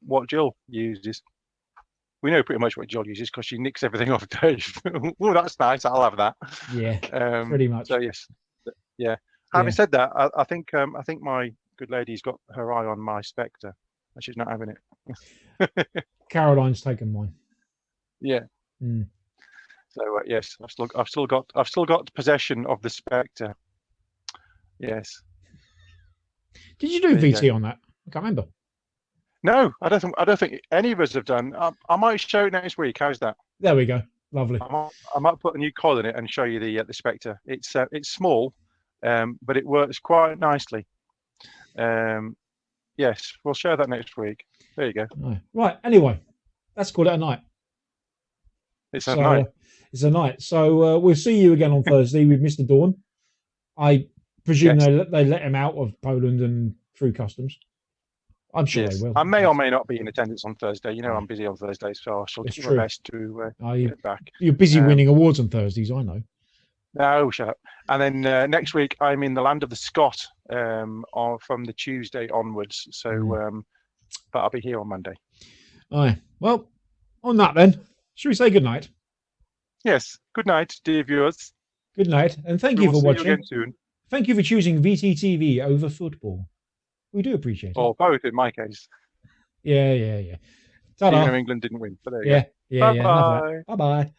what Jill uses. We know pretty much what Jill uses because she nicks everything off Dave. Oh, that's nice. I'll have that. Yeah. Pretty much. So yes. Yeah. Having said that, I think my good lady's got her eye on my Spectre, and she's not having it. Caroline's taken mine. Yeah. So yes, I've still got possession of the Spectre. Yes. Did you do VT on that? I can't remember. No, I don't think any of us have done. I might show it next week. How's that? There we go. Lovely. I might put a new coil in it and show you the Spectre. It's small, but it works quite nicely. Yes, we'll share that next week. There you go. Right. Anyway, let's call it a night. It's a night. It's a night. So we'll see you again on Thursday with Mr. Dawn. I presume they let him out of Poland and through customs. I'm sure they will. I may or may not be in attendance on Thursday. I'm busy on Thursdays, so I shall do my best to get back. You're busy winning awards on Thursdays, I know. No, shut up. And then next week I'm in the land of the Scot from the Tuesday onwards. So, but I'll be here on Monday. Aye. Well, on that then, should we say good night? Yes. Good night, dear viewers. Good night, and thank you for watching. See you again soon. Thank you for choosing VTTV over football. We do appreciate it. Or both in my case. Yeah. Ta-da. Even though England didn't win. But there you go. Yeah. Bye-bye. Bye-bye.